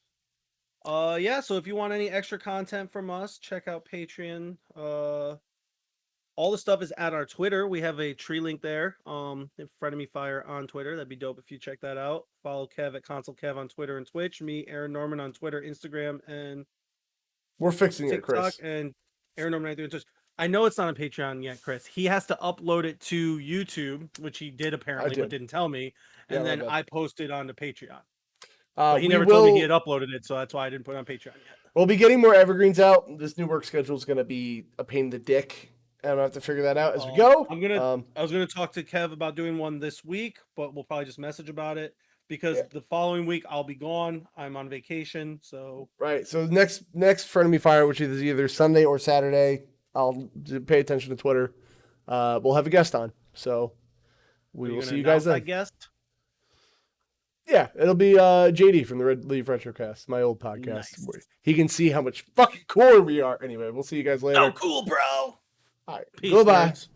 B: Yeah, so if you want any extra content from us, check out Patreon. All the stuff is at our Twitter. We have a tree link there. Frenemy Fire on Twitter. That'd be dope if you check that out. Follow Kev at Console Kev on Twitter and Twitch. Me, Aaron Norman on Twitter, Instagram, and
C: we're fixing it,
B: TikTok,
C: Chris.
B: and Aaron Norman 93 on Twitch. I know it's not on Patreon yet, Chris. He has to upload it to YouTube, which he did apparently,
C: did.
B: but didn't tell me.
C: Yeah,
B: And
C: my
B: then
C: bad.
B: I posted onto Patreon. But he
C: We
B: never told me
C: will-
B: he had uploaded it, so that's why I didn't put it on Patreon yet.
C: We'll be getting more evergreens out. This new work schedule is going to be a pain in the dick. I'm gonna have to figure that out as we go.
B: I was gonna talk to Kev about doing one this week, but we'll probably just message about it because
C: Yeah.
B: the following week I'll be gone. I'm on vacation, so
C: Right. So next Frenemy Fire, which is either Sunday or Saturday, I'll pay attention to Twitter. We'll have a guest on. So we will see you guys then.
B: I guess.
C: Yeah, it'll be JD from the Red Leaf Retrocast, my old podcast.
B: Nice.
C: Where he can see how much fucking cooler we are. Anyway, we'll see you guys later.
B: Oh, cool, bro.
C: All right.
B: Peace,
C: Goodbye.
B: nerds.